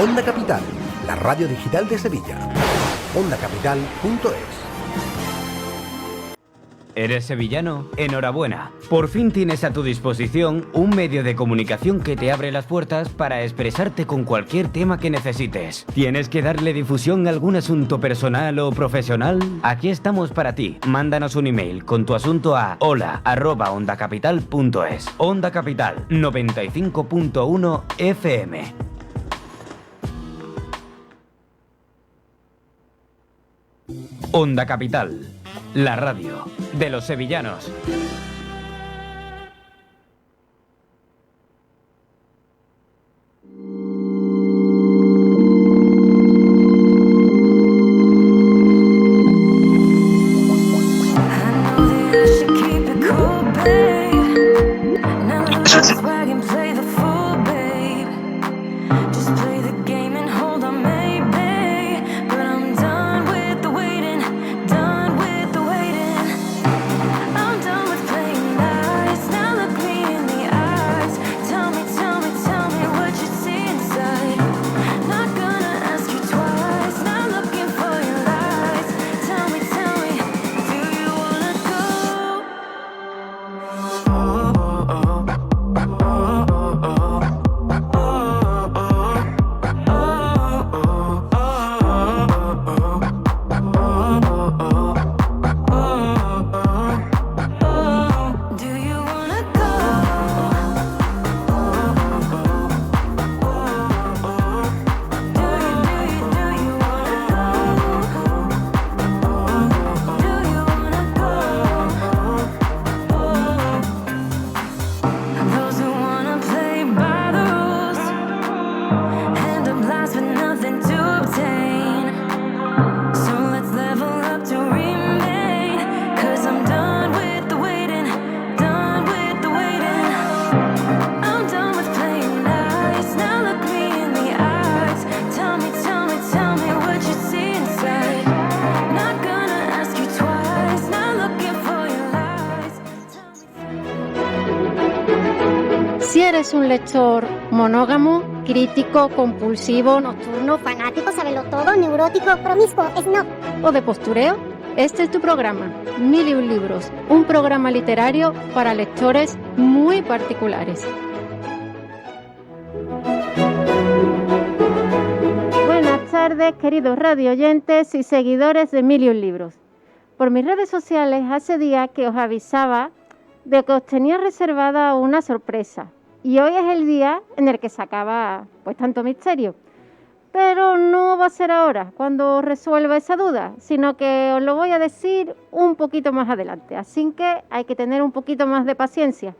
Onda Capital, la radio digital de Sevilla. OndaCapital.es. ¿Eres sevillano? Enhorabuena. Por fin tienes a tu disposición un medio de comunicación que te abre las puertas para expresarte con cualquier tema que necesites. ¿Tienes que darle difusión a algún asunto personal o profesional? Aquí estamos para ti. Mándanos un email con tu asunto a hola@ondacapital.es. Onda Capital 95.1 FM. Onda Capital, la radio de los sevillanos. Si eres un lector monógamo, crítico, compulsivo, nocturno, fanático, sabelotodo, neurótico, promiscuo, snob o de postureo, este es tu programa, 1001 Libros, un programa literario para lectores muy particulares. Buenas tardes, queridos radioyentes y seguidores de 1001 Libros. Por mis redes sociales hace días que os avisaba de que os tenía reservada una sorpresa. Y hoy es el día en el que se acaba pues tanto misterio. Pero no va a ser ahora, cuando resuelva esa duda, sino que os lo voy a decir un poquito más adelante. Así que hay que tener un poquito más de paciencia.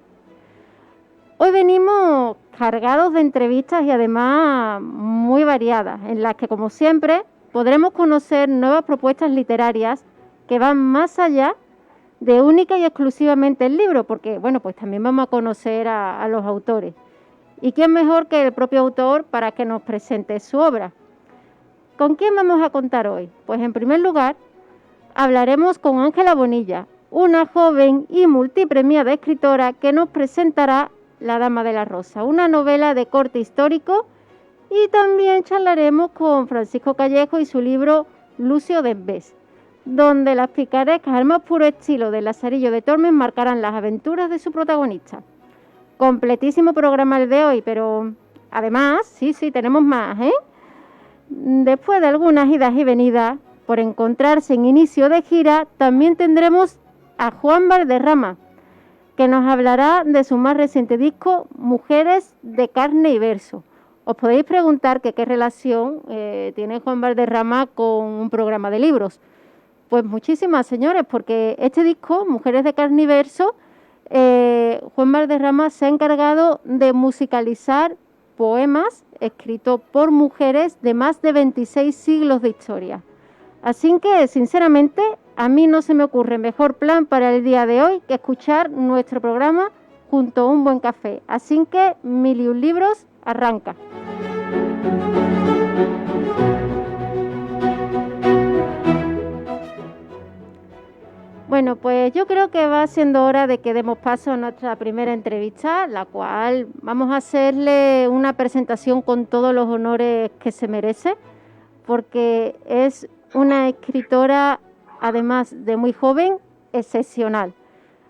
Hoy venimos cargados de entrevistas y además muy variadas, en las que, como siempre, podremos conocer nuevas propuestas literarias que van más allá de única y exclusivamente el libro, porque bueno, pues también vamos a conocer a los autores. ¿Y quién mejor que el propio autor para que nos presente su obra? ¿Con quién vamos a contar hoy? Pues en primer lugar, hablaremos con Ángela Bonilla, una joven y multipremiada escritora que nos presentará La Dama de la Rosa, una novela de corte histórico, y también charlaremos con Francisco Callejo y su libro Lucio Desvés, donde las picarescas al más puro estilo de Lazarillo de Tormes marcarán las aventuras de su protagonista. Completísimo programa el de hoy, pero además, sí, tenemos más, ¿eh? Después de algunas idas y venidas, por encontrarse en inicio de gira, también tendremos a Juan Valderrama, que nos hablará de su más reciente disco, Mujeres de Carne y Verso. Os podéis preguntar que qué relación tiene Juan Valderrama con un programa de libros. Pues muchísimas, señores, porque este disco, Mujeres de Carne y Verso, Juan Valderrama se ha encargado de musicalizar poemas escritos por mujeres de más de 26 siglos de historia. Así que, sinceramente, a mí no se me ocurre mejor plan para el día de hoy que escuchar nuestro programa junto a un buen café. Así que, 1001 libros, arranca. Bueno, pues yo creo que va siendo hora de que demos paso a nuestra primera entrevista, la cual vamos a hacerle una presentación con todos los honores que se merece, porque es una escritora, además de muy joven, excepcional.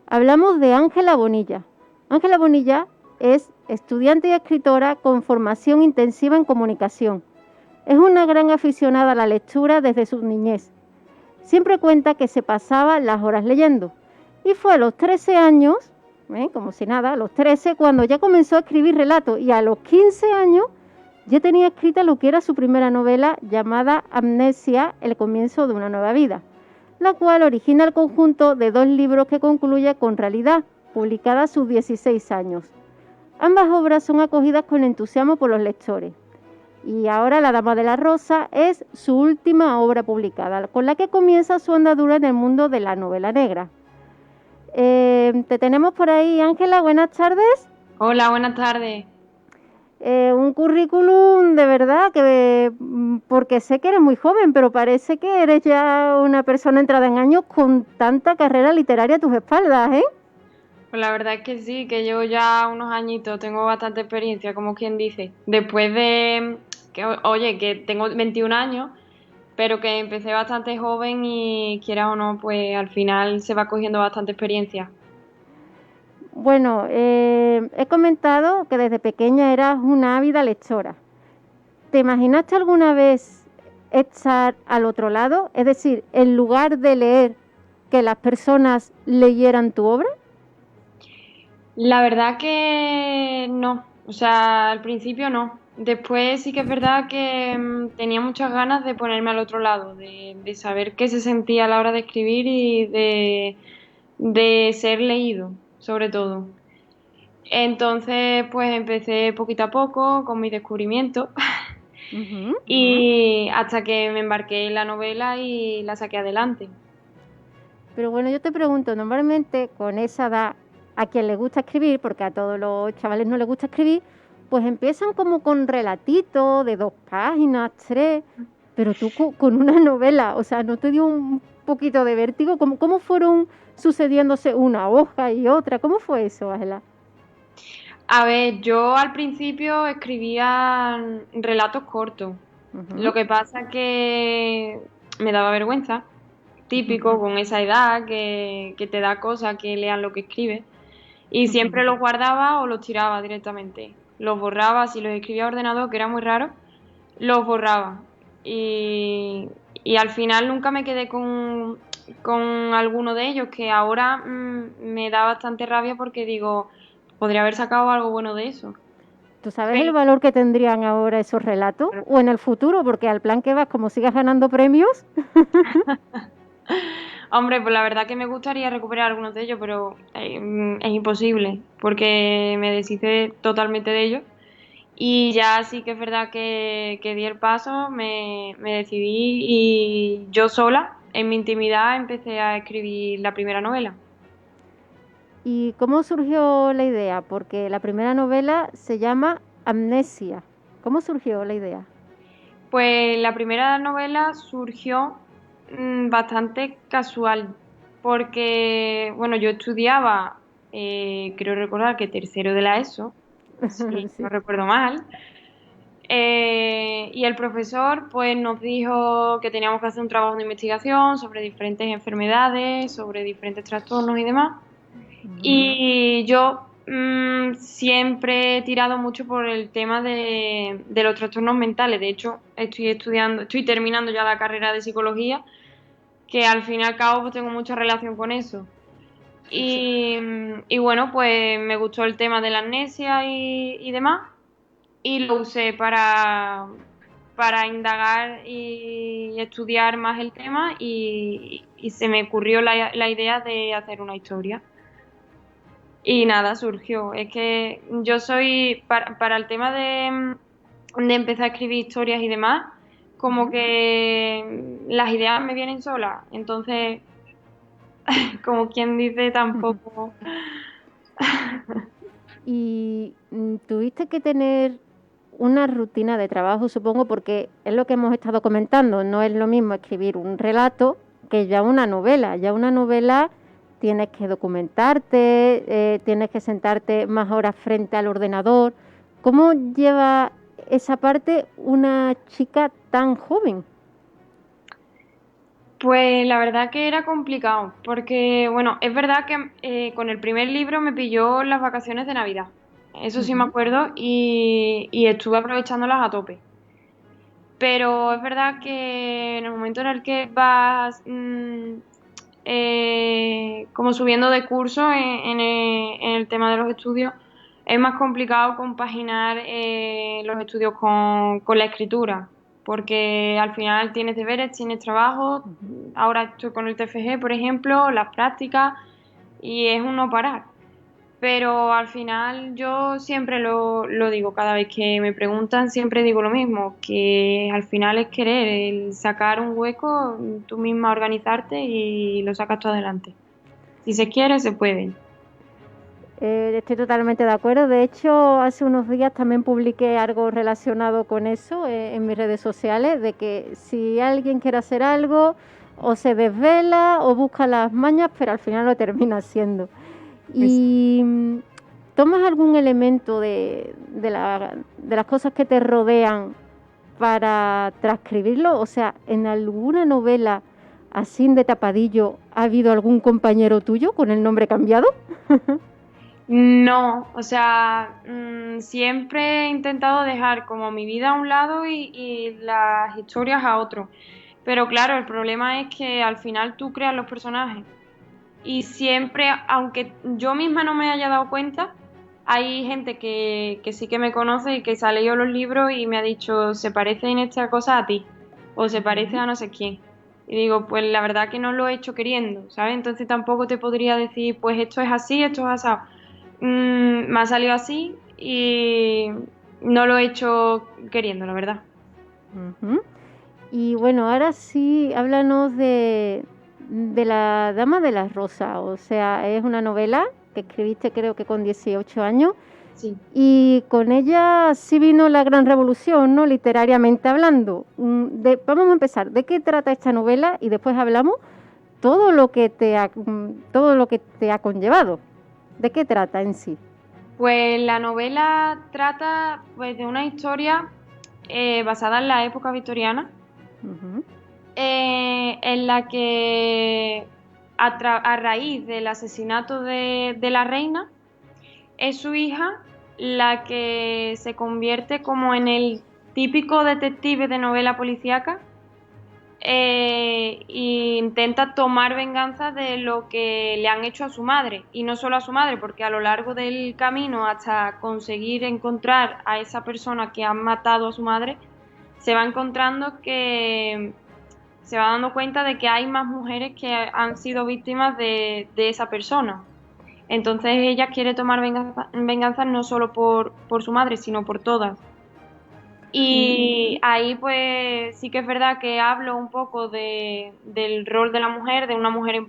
Hablamos de Ángela Bonilla. Ángela Bonilla es estudiante y escritora con formación intensiva en comunicación. Es una gran aficionada a la lectura desde su niñez. Siempre cuenta que se pasaba las horas leyendo. Y fue a los 13 años, como si nada, a los 13, cuando ya comenzó a escribir relatos. Y a los 15 años ya tenía escrita lo que era su primera novela, llamada Amnesia, el comienzo de una nueva vida, la cual origina el conjunto de 2 libros que concluye con Realidad, publicada a sus 16 años. Ambas obras son acogidas con entusiasmo por los lectores. Y ahora La Dama de la Rosa es su última obra publicada, con la que comienza su andadura en el mundo de la novela negra. Te tenemos por ahí, Ángela, buenas tardes. Hola, buenas tardes. Un currículum de verdad, porque sé que eres muy joven, pero parece que eres ya una persona entrada en años con tanta carrera literaria a tus espaldas, ¿eh? Pues la verdad es que sí, que llevo ya unos añitos, tengo bastante experiencia, como quien dice. Después de que tengo 21 años, pero que empecé bastante joven y quieras o no, pues al final se va cogiendo bastante experiencia. Bueno, he comentado que desde pequeña eras una ávida lectora. ¿Te imaginaste alguna vez estar al otro lado? Es decir, en lugar de leer, que las personas leyeran tu obra. La verdad que no, o sea, al principio no. Después sí que es verdad que tenía muchas ganas de ponerme al otro lado, de saber qué se sentía a la hora de escribir y de ser leído, sobre todo. Entonces, pues empecé poquito a poco con mi descubrimiento y hasta que me embarqué en la novela y la saqué adelante. Pero bueno, yo te pregunto, normalmente con esa edad, a quien le gusta escribir, porque a todos los chavales no les gusta escribir, pues empiezan como con relatitos de 2 páginas, 3, pero tú con una novela, o sea, ¿no te dio un poquito de vértigo? ¿Cómo fueron sucediéndose una hoja y otra? ¿Cómo fue eso, Ángela? A ver, yo al principio escribía relatos cortos. Lo que pasa que me daba vergüenza, típico con esa edad que te da cosa que lean lo que escribes. Y siempre los guardaba o los tiraba directamente. Los borraba, si los escribía a ordenador, que era muy raro, los borraba. Y al final nunca me quedé con alguno de ellos, que ahora me da bastante rabia porque digo, podría haber sacado algo bueno de eso. ¿Tú sabes el valor que tendrían ahora esos relatos? O en el futuro, porque al plan que vas, como sigas ganando premios. Hombre, pues la verdad que me gustaría recuperar algunos de ellos, pero es imposible, porque me deshice totalmente de ellos. Y ya sí que es verdad que di el paso, me decidí y yo sola, en mi intimidad, empecé a escribir la primera novela. ¿Y cómo surgió la idea? Porque la primera novela se llama Amnesia. ¿Cómo surgió la idea? Pues la primera novela surgió bastante casual, porque, bueno, yo estudiaba, creo recordar que tercero de la ESO, si Sí. no recuerdo mal, y el profesor pues nos dijo que teníamos que hacer un trabajo de investigación sobre diferentes enfermedades, sobre diferentes trastornos y demás, y yo siempre he tirado mucho por el tema de los trastornos mentales. De hecho, estoy terminando ya la carrera de psicología, que al fin y al cabo pues tengo mucha relación con eso. Y bueno, pues me gustó el tema de la amnesia y demás, y lo usé para indagar y estudiar más el tema, y se me ocurrió la idea de hacer una historia. Y nada, surgió. Es que yo soy, para el tema de empezar a escribir historias y demás, como que las ideas me vienen solas. Entonces, como quien dice, tampoco. Y tuviste que tener una rutina de trabajo, supongo, porque es lo que hemos estado comentando, no es lo mismo escribir un relato que ya una novela. Ya una novela tienes que documentarte, tienes que sentarte más horas frente al ordenador. ¿Cómo lleva esa parte una chica tan joven? Pues la verdad que era complicado, porque bueno, es verdad que con el primer libro me pilló las vacaciones de Navidad, eso sí me acuerdo, y estuve aprovechándolas a tope. Pero es verdad que en el momento en el que vas como subiendo de curso en el tema de los estudios, es más complicado compaginar los estudios con la escritura, porque al final tienes deberes, tienes trabajo, ahora estoy con el TFG, por ejemplo, las prácticas, y es un no parar. Pero al final yo siempre lo digo, cada vez que me preguntan siempre digo lo mismo, que al final es querer, el sacar un hueco, tú misma organizarte y lo sacas tú adelante. Si se quiere, se puede. Estoy totalmente de acuerdo. De hecho, hace unos días también publiqué algo relacionado con eso en mis redes sociales, de que si alguien quiere hacer algo, o se desvela o busca las mañas, pero al final lo termina haciendo. Y ¿tomas algún elemento de las cosas que te rodean para transcribirlo? O sea, ¿en alguna novela así de tapadillo ha habido algún compañero tuyo con el nombre cambiado? No, o sea, siempre he intentado dejar como mi vida a un lado y las historias a otro. Pero claro, el problema es que al final tú creas los personajes. Y siempre, aunque yo misma no me haya dado cuenta, hay gente que sí que me conoce y que se ha leído los libros y me ha dicho, se parece en esta cosa a ti, o se parece a no sé quién. Y digo, pues la verdad que no lo he hecho queriendo, ¿sabes? Entonces tampoco te podría decir, pues esto es así, esto es así. Me ha salido así y no lo he hecho queriendo, la verdad. Ujú. Y bueno, ahora sí, háblanos de La Dama de las Rosas. O sea, es una novela que escribiste creo que con 18 años Sí. y con ella sí vino la gran revolución, ¿no? Literariamente hablando. Vamos a empezar. ¿De qué trata esta novela? Y después hablamos todo lo que todo lo que te ha conllevado. ¿De qué trata en sí? Pues la novela trata pues, de una historia basada en la época victoriana, Ujú. en la que a raíz del asesinato de la reina, es su hija la que se convierte como en el típico detective de novela policíaca e intenta tomar venganza de lo que le han hecho a su madre. Y no solo a su madre, porque a lo largo del camino hasta conseguir encontrar a esa persona que ha matado a su madre, se va encontrando que se va dando cuenta de que hay más mujeres que han sido víctimas de esa persona. Entonces ella quiere tomar venganza no solo por su madre, sino por todas. Y ahí pues sí que es verdad que hablo un poco del rol de la mujer, de una mujer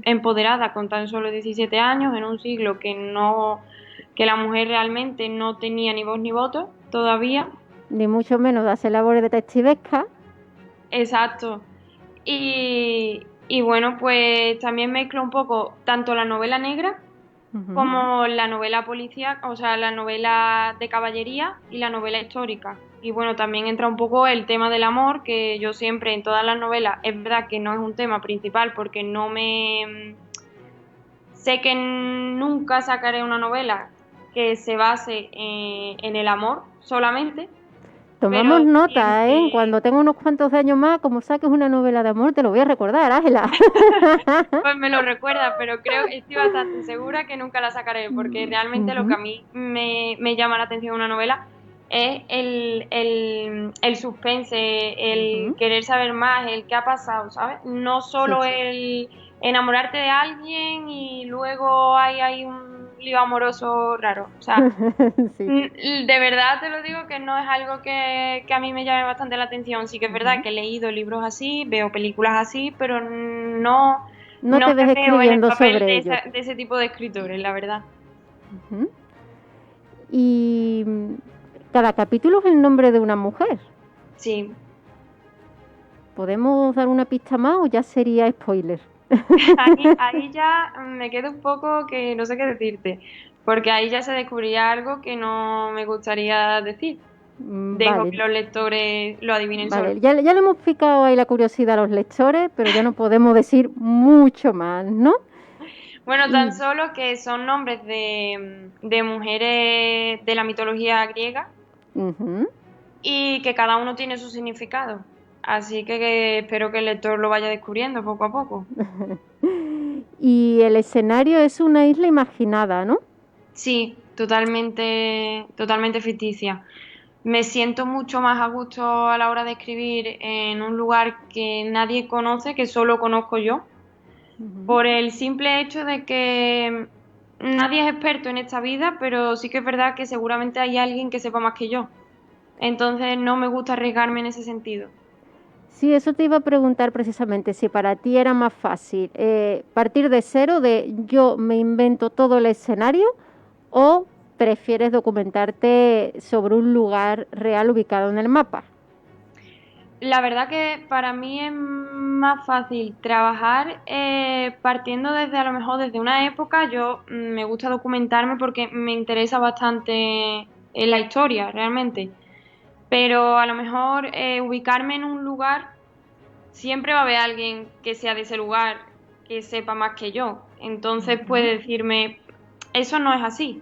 empoderada con tan solo 17 años, en un siglo que la mujer realmente no tenía ni voz ni voto todavía. Ni mucho menos de hacer labores detectivescas. Exacto. Y bueno, pues también mezclo un poco tanto la novela negra Ujú. como la novela policíaca, o sea, la novela de caballería y la novela histórica. Y bueno, también entra un poco el tema del amor, que yo siempre en todas las novelas, es verdad que no es un tema principal porque no me... Sé que nunca sacaré una novela que se base en el amor solamente, Tomamos pero nota, ¿eh? siempre... Cuando tenga unos cuantos de años más, como saques una novela de amor, te lo voy a recordar, Ángela. Pues me lo recuerda, pero estoy bastante segura que nunca la sacaré, porque realmente lo que a mí me llama la atención de una novela es el suspense, el querer saber más, el qué ha pasado, ¿sabes? No solo Sí. el enamorarte de alguien y luego hay un un lío amoroso raro. O sea, Sí. de verdad te lo digo que no es algo que a mí me llame bastante la atención. Sí que es verdad que he leído libros así, veo películas así, pero no No te me ves veo en el escribiendo papel sobre de ello. de ese tipo de escritores, la verdad. Ujú. Y cada capítulo es el nombre de una mujer. Sí. ¿Podemos dar una pista más o ya sería spoiler? Ahí ya me quedo un poco que no sé qué decirte, porque ahí ya se descubriría algo que no me gustaría decir. Dejo Vale, que los lectores lo adivinen solos. vale. Ya le hemos picado ahí la curiosidad a los lectores, pero ya no podemos decir mucho más, ¿no? Bueno, Y, tan solo que son nombres de mujeres de la mitología griega ujú. y que cada uno tiene su significado. Así que espero que el lector lo vaya descubriendo poco a poco. Y el escenario es una isla imaginada, ¿no? Sí, totalmente ficticia. Me siento mucho más a gusto a la hora de escribir en un lugar que nadie conoce, que solo conozco yo, por el simple hecho de que nadie es experto en esta vida, pero sí que es verdad que seguramente hay alguien que sepa más que yo. Entonces no me gusta arriesgarme en ese sentido. Sí, eso te iba a preguntar precisamente, si para ti era más fácil partir de cero, de yo me invento todo el escenario, o prefieres documentarte sobre un lugar real ubicado en el mapa. La verdad que para mí es más fácil trabajar partiendo desde a lo mejor desde una época. Yo me gusta documentarme porque me interesa bastante la historia realmente. Pero a lo mejor ubicarme en un lugar, siempre va a haber alguien que sea de ese lugar, que sepa más que yo. Entonces puede decirme, eso no es así,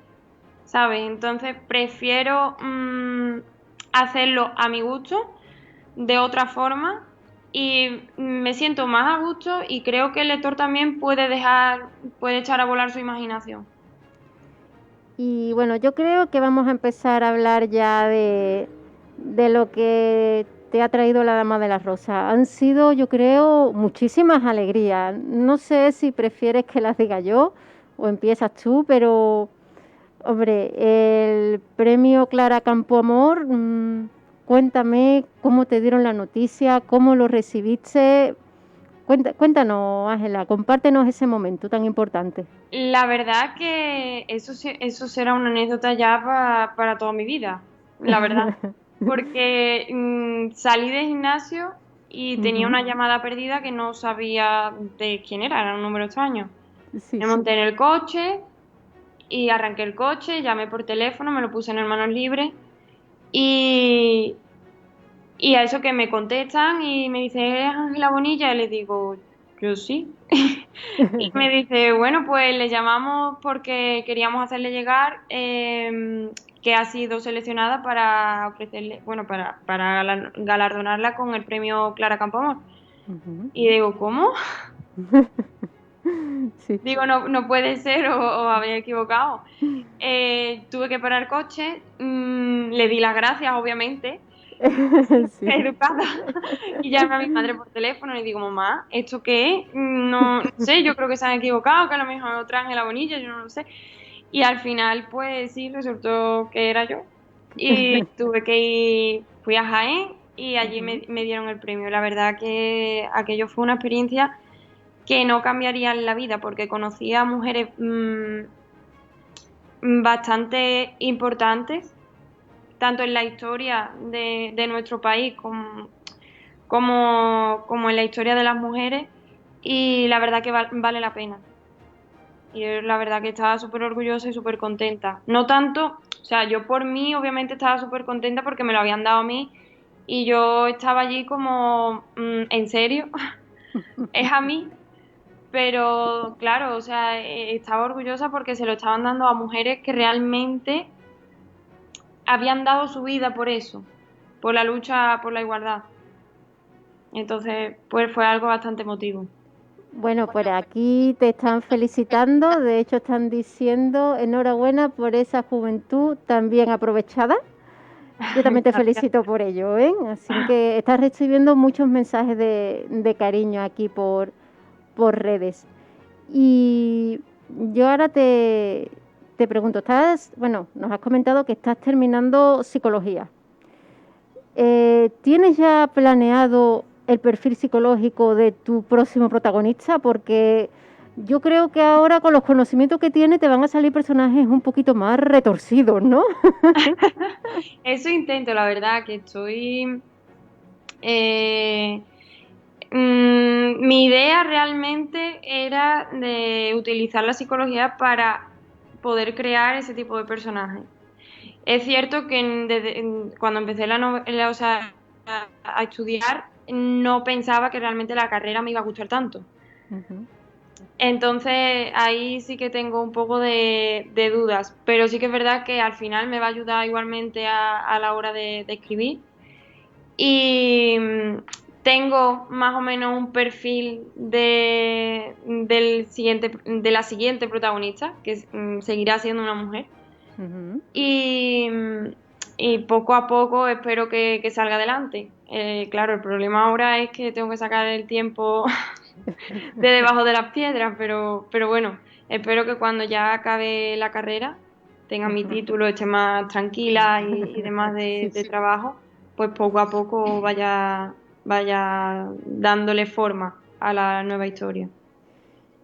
¿sabes? Entonces prefiero hacerlo a mi gusto, de otra forma, y me siento más a gusto y creo que el lector también puede echar a volar su imaginación. Y bueno, yo creo que vamos a empezar a hablar ya de lo que te ha traído la Dama de la Rosa. Han sido, yo creo, muchísimas alegrías. No sé si prefieres que las diga yo o empiezas tú, pero, hombre, el premio Clara Campoamor, cuéntame cómo te dieron la noticia, cómo lo recibiste. Cuéntanos, Ángela, compártenos ese momento tan importante. La verdad que eso será una anécdota ya para toda mi vida, la verdad. Porque salí del gimnasio y tenía una llamada perdida que no sabía de quién era un número extraño. Sí, Me monté en el coche y arranqué el coche, llamé por teléfono, me lo puse en manos libres y, y a eso que me contestan y me dice, ¿eres Ángela Bonilla? Y le digo, yo sí. Y me dice, bueno, pues le llamamos porque queríamos hacerle llegar que ha sido seleccionada para ofrecerle, bueno, para galardonarla con el premio Clara Campoamor. Y digo, ¿cómo? Sí. Digo, no puede ser o había equivocado. Tuve que parar el coche, le di las gracias, obviamente, Sí. educada, y llamé a mi madre por teléfono y digo, mamá, ¿esto qué es? No sé, yo creo que se han equivocado, que a lo mejor otra Ángela Bonilla, yo no lo sé. Y al final, pues sí, resultó que era yo. Y tuve que ir, fui a Jaén y allí me dieron el premio. La verdad que aquello fue una experiencia que no cambiaría en la vida porque conocí a mujeres bastante importantes, tanto en la historia de nuestro país como en la historia de las mujeres, y la verdad que vale la pena. Y yo, la verdad que estaba súper orgullosa y súper contenta. No tanto, o sea, yo por mí obviamente estaba súper contenta porque me lo habían dado a mí y yo estaba allí como, ¿en serio? ¿Es a mí? Pero claro, o sea, estaba orgullosa porque se lo estaban dando a mujeres que realmente habían dado su vida por eso, por la lucha por la igualdad. Entonces, pues fue algo bastante emotivo. Bueno, por aquí te están felicitando, de hecho están diciendo enhorabuena por esa juventud tan bien aprovechada. Yo también te felicito por ello, ¿eh? Así que estás recibiendo muchos mensajes de cariño aquí por redes. Y yo ahora te te pregunto, nos has comentado que estás terminando psicología. ¿Tienes ya planeado el perfil psicológico de tu próximo protagonista? Porque yo creo que ahora con los conocimientos que tienes te van a salir personajes un poquito más retorcidos, ¿no? Eso intento, la verdad, que estoy... mi idea realmente era de utilizar la psicología para poder crear ese tipo de personajes. Es cierto que cuando empecé a estudiar, no pensaba que realmente la carrera me iba a gustar tanto. Uh-huh. Entonces ahí sí que tengo un poco de dudas, pero sí que es verdad que al final me va a ayudar igualmente a la hora de escribir. Y tengo más o menos un perfil de la siguiente protagonista, que seguirá siendo una mujer. Uh-huh. Y poco a poco espero que salga adelante. Claro, el problema ahora es que tengo que sacar el tiempo de debajo de las piedras, pero bueno, espero que cuando ya acabe la carrera tenga mi título, esté más tranquila y demás de trabajo, pues poco a poco vaya dándole forma a la nueva historia.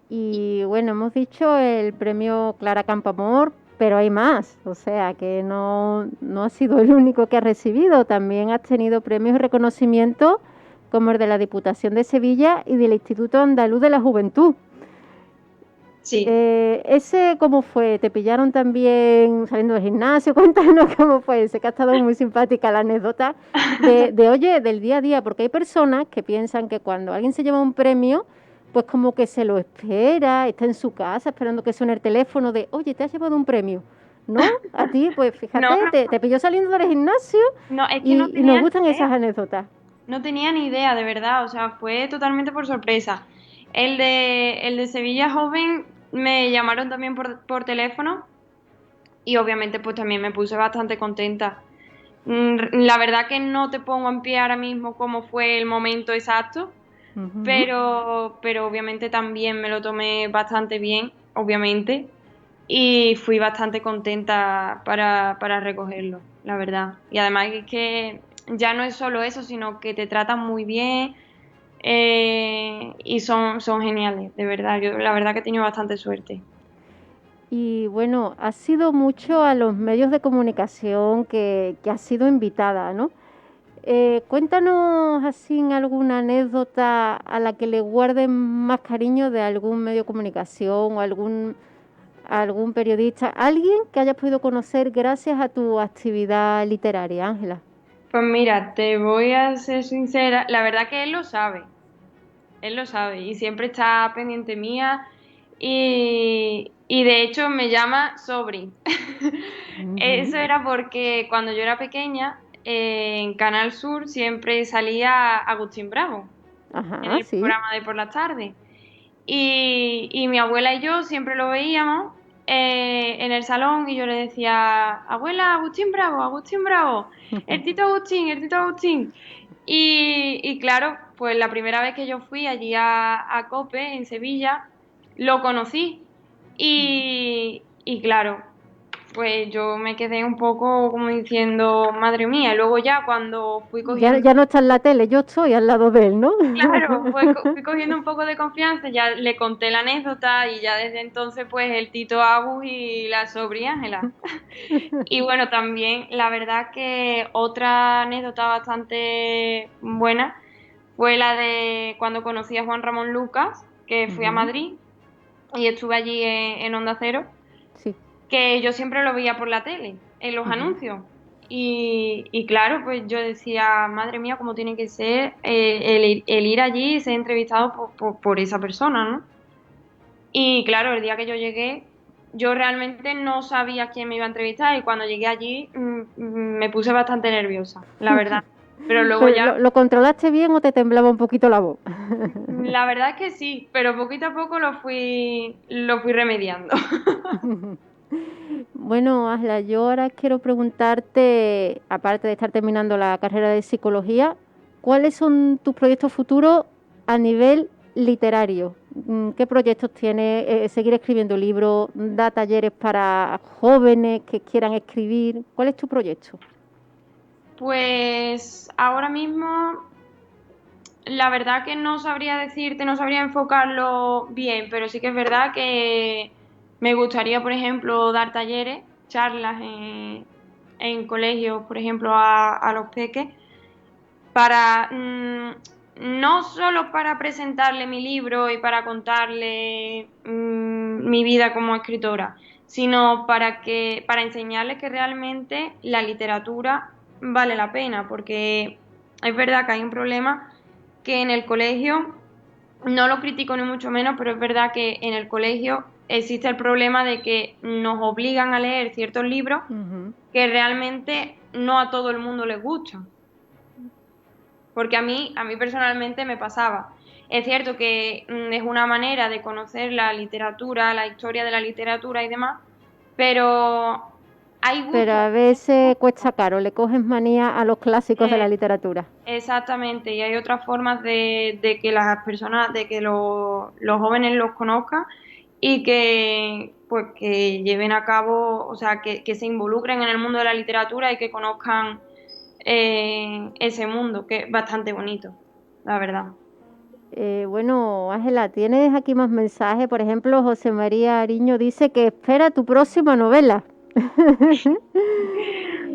Y bueno, hemos dicho el premio Clara Campoamor, pero hay más, o sea que no has sido el único que has recibido, también has tenido premios y reconocimientos como el de la Diputación de Sevilla y del Instituto Andaluz de la Juventud. Sí. ¿Ese cómo fue? ¿Te pillaron también saliendo del gimnasio? Cuéntanos cómo fue. Sé que ha estado muy simpática la anécdota del día a día, porque hay personas que piensan que cuando alguien se lleva un premio, pues como que se lo espera, está en su casa esperando que suene el teléfono de, oye, te has llevado un premio. ¿No? A ti, pues fíjate, No. Te pilló saliendo del gimnasio y nos gustan esas anécdotas. No tenía ni idea, de verdad, o sea, fue totalmente por sorpresa. El de Sevilla Joven me llamaron también por teléfono y obviamente pues también me puse bastante contenta. La verdad que no te pongo en pie ahora mismo cómo fue el momento exacto, Uh-huh. pero obviamente también me lo tomé bastante bien, obviamente, y fui bastante contenta para recogerlo, la verdad. Y además es que ya no es solo eso, sino que te tratan muy bien y son geniales, de verdad. Yo la verdad que he tenido bastante suerte. Y bueno, has sido mucho a los medios de comunicación que has sido invitada, ¿no? Cuéntanos así alguna anécdota a la que le guarden más cariño de algún medio de comunicación o algún periodista, alguien que hayas podido conocer gracias a tu actividad literaria, Ángela. Pues mira, te voy a ser sincera, la verdad que él lo sabe y siempre está pendiente mía y de hecho me llama Sobri. Uh-huh. Eso era porque cuando yo era pequeña en Canal Sur siempre salía Agustín Bravo. Ajá, en el sí. programa de por las tardes. Y mi abuela y yo siempre lo veíamos en el salón y yo le decía, abuela, Agustín Bravo, el Tito Agustín. Y claro, pues la primera vez que yo fui allí a COPE en Sevilla, lo conocí. Y claro, pues yo me quedé un poco como diciendo, madre mía, y luego ya cuando fui cogiendo... Ya no está en la tele, yo estoy al lado de él, ¿no? Claro, pues fui cogiendo un poco de confianza, ya le conté la anécdota y ya desde entonces pues el Tito Agus y la Sobri Ángela. Y bueno, también la verdad que otra anécdota bastante buena fue la de cuando conocí a Juan Ramón Lucas, que fui a Madrid y estuve allí en Onda Cero. Sí. Que yo siempre lo veía por la tele, en los anuncios. Y claro, pues yo decía, madre mía, cómo tiene que ser el ir allí y ser entrevistado por esa persona, ¿no? Y claro, el día que yo llegué, yo realmente no sabía quién me iba a entrevistar y cuando llegué allí me puse bastante nerviosa, la verdad. Pero luego ya... ¿Lo controlaste bien o te temblaba un poquito la voz? La verdad es que sí, pero poquito a poco lo fui remediando. Bueno, Ángela, yo ahora quiero preguntarte, aparte de estar terminando la carrera de psicología, ¿cuáles son tus proyectos futuros a nivel literario. ¿Qué proyectos tiene? ¿Seguir escribiendo libros? ¿Da talleres para jóvenes que quieran escribir? ¿Cuál es tu proyecto? Pues ahora mismo, la verdad que no sabría decirte, no sabría enfocarlo bien, pero sí que es verdad que me gustaría, por ejemplo, dar talleres, charlas en colegios, por ejemplo, a los peques, para no solo para presentarle mi libro y para contarle mi vida como escritora, sino para enseñarles que realmente la literatura vale la pena, porque es verdad que hay un problema que en el colegio, no lo critico ni mucho menos, pero es verdad que en el colegio existe el problema de que nos obligan a leer ciertos libros que realmente no a todo el mundo les gustan. Porque a mí personalmente me pasaba. Es cierto que es una manera de conocer la literatura, la historia de la literatura y demás, pero hay gustos. Pero a veces cuesta caro, le coges manía a los clásicos de la literatura. Exactamente, y hay otras formas de que las personas, de que los jóvenes los conozcan y que pues que lleven a cabo, o sea, que se involucren en el mundo de la literatura y que conozcan ese mundo, que es bastante bonito, la verdad. Bueno, Ángela, tienes aquí más mensajes. Por ejemplo, José María Ariño dice que espera tu próxima novela.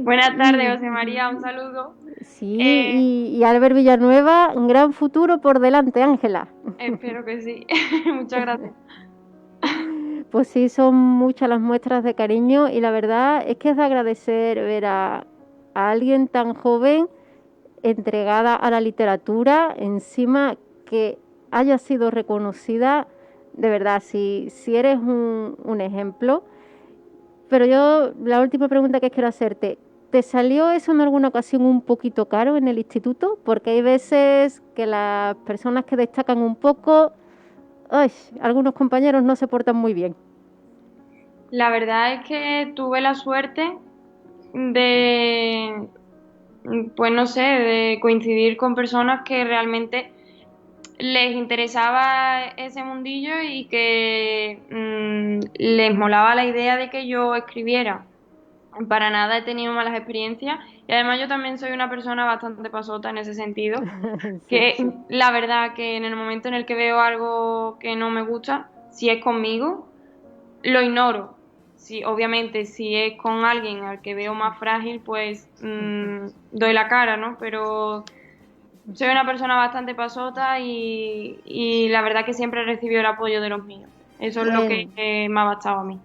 Buenas tardes, José María, un saludo. Sí, y Albert Villanueva, un gran futuro por delante, Ángela. Espero que sí. Muchas gracias. Pues sí, son muchas las muestras de cariño y la verdad es que es de agradecer ver a alguien tan joven entregada a la literatura, encima que haya sido reconocida. De verdad, si eres un ejemplo. Pero yo, la última pregunta que quiero hacerte, ¿te salió eso en alguna ocasión un poquito caro en el instituto? Porque hay veces que las personas que destacan un poco, algunos compañeros no se portan muy bien. La verdad es que tuve la suerte de, pues no sé, de coincidir con personas que realmente les interesaba ese mundillo y que les molaba la idea de que yo escribiera. Para nada he tenido malas experiencias y además yo también soy una persona bastante pasota en ese sentido, que la verdad que en el momento en el que veo algo que no me gusta, si es conmigo, lo ignoro. Sí, obviamente, si es con alguien al que veo más frágil, pues doy la cara, ¿no? Pero soy una persona bastante pasota y la verdad que siempre he recibido el apoyo de los míos. Eso es lo que me ha bastado a mí.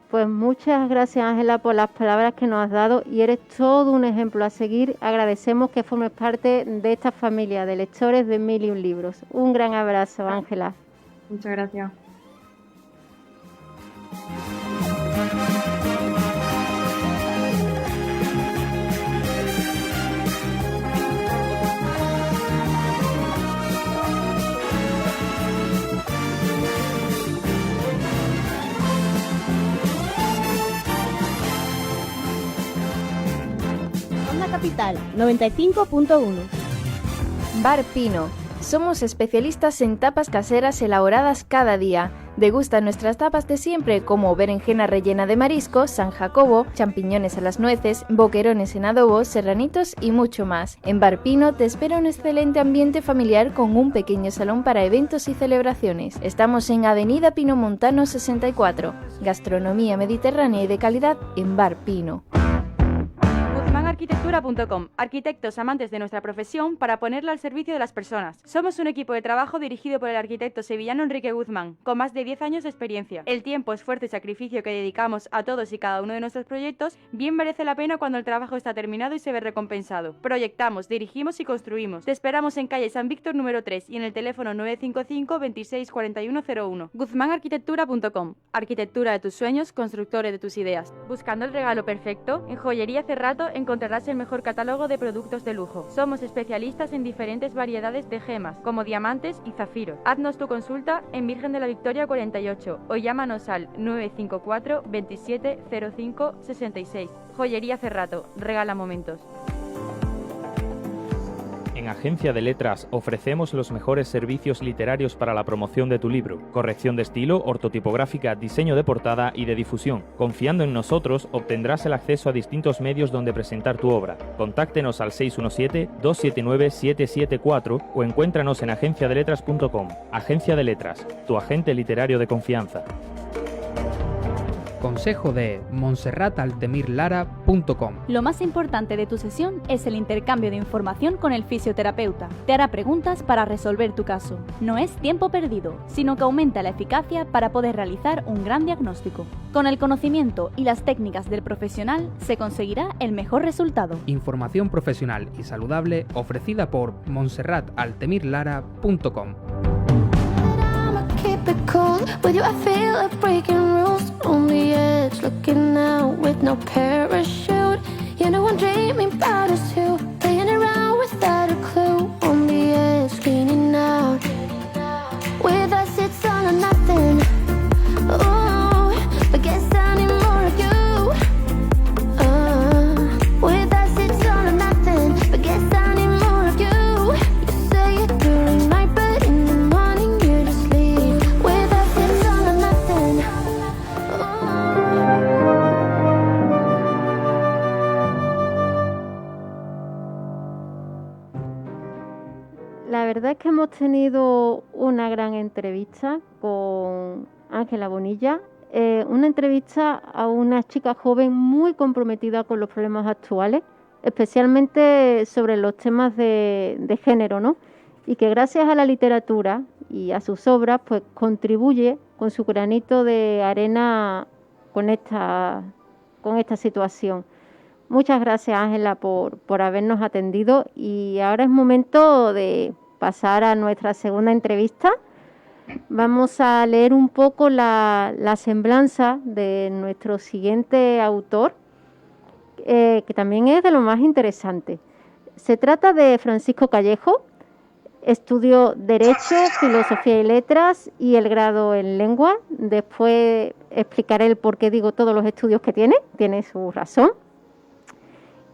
Pues muchas gracias, Ángela, por las palabras que nos has dado y eres todo un ejemplo a seguir. Agradecemos que formes parte de esta familia de lectores de 1001 libros. Un gran abrazo, Ángela. Muchas gracias. Capital 95.1. Bar Pino. Somos especialistas en tapas caseras elaboradas cada día. Degusta nuestras tapas de siempre como berenjena rellena de marisco, San Jacobo, champiñones a las nueces, boquerones en adobo, serranitos y mucho más. En Bar Pino te espera un excelente ambiente familiar con un pequeño salón para eventos y celebraciones. Estamos en Avenida Pino Montano 64. Gastronomía mediterránea y de calidad en Bar Pino. Arquitectura.com, arquitectos amantes de nuestra profesión para ponerla al servicio de las personas. Somos un equipo de trabajo dirigido por el arquitecto sevillano Enrique Guzmán, con más de 10 años de experiencia. El tiempo, esfuerzo y sacrificio que dedicamos a todos y cada uno de nuestros proyectos bien merece la pena cuando el trabajo está terminado y se ve recompensado. Proyectamos, dirigimos y construimos. Te esperamos en calle San Víctor número 3 y en el teléfono 955 26 4101. Guzmanarquitectura.com, arquitectura de tus sueños, constructores de tus ideas. ¿Buscando el regalo perfecto? En Joyería Cerrato encontrarás el mejor catálogo de productos de lujo. Somos especialistas en diferentes variedades de gemas, como diamantes y zafiros. Haznos tu consulta en Virgen de la Victoria 48 o llámanos al 954 27 05 66. Joyería Cerrato, regala momentos. En En Agencia de Letras ofrecemos los mejores servicios literarios para la promoción de tu libro, corrección de estilo, ortotipográfica, diseño de portada y de difusión. Confiando en nosotros, obtendrás el acceso a distintos medios donde presentar tu obra. Contáctenos al 617-279-774 o encuéntranos en agenciadeletras.com. Agencia de Letras, tu agente literario de confianza. Consejo de monserrataltemirlara.com. Lo más importante de tu sesión es el intercambio de información con el fisioterapeuta. Te hará preguntas para resolver tu caso. No es tiempo perdido, sino que aumenta la eficacia para poder realizar un gran diagnóstico. Con el conocimiento y las técnicas del profesional se conseguirá el mejor resultado. Información profesional y saludable ofrecida por monserrataltemirlara.com. With you I feel like breaking rules. On the edge, looking out with no parachute. You know I'm dreaming about us two, playing around without a clue. On the edge, leaning out. With us it's all or nothing. Ooh, but guess I need more of you. With us it's all or nothing, but guess I need more of you. You say it during night, but in the morning you just leave. With us it's all or nothing. La verdad es que hemos tenido una gran entrevista con Ángela Bonilla, una entrevista a una chica joven muy comprometida con los problemas actuales, especialmente sobre los temas de género, ¿no? Y que gracias a la literatura y a sus obras, pues contribuye con su granito de arena con esta situación. Muchas gracias, Ángela, por habernos atendido, y ahora es momento de pasar a nuestra segunda entrevista. Vamos a leer un poco la semblanza de nuestro siguiente autor, que también es de lo más interesante. Se trata de Francisco Callejo. Estudió Derecho, Filosofía y Letras y el grado en Lengua. Después explicaré el por qué digo todos los estudios que tiene su razón.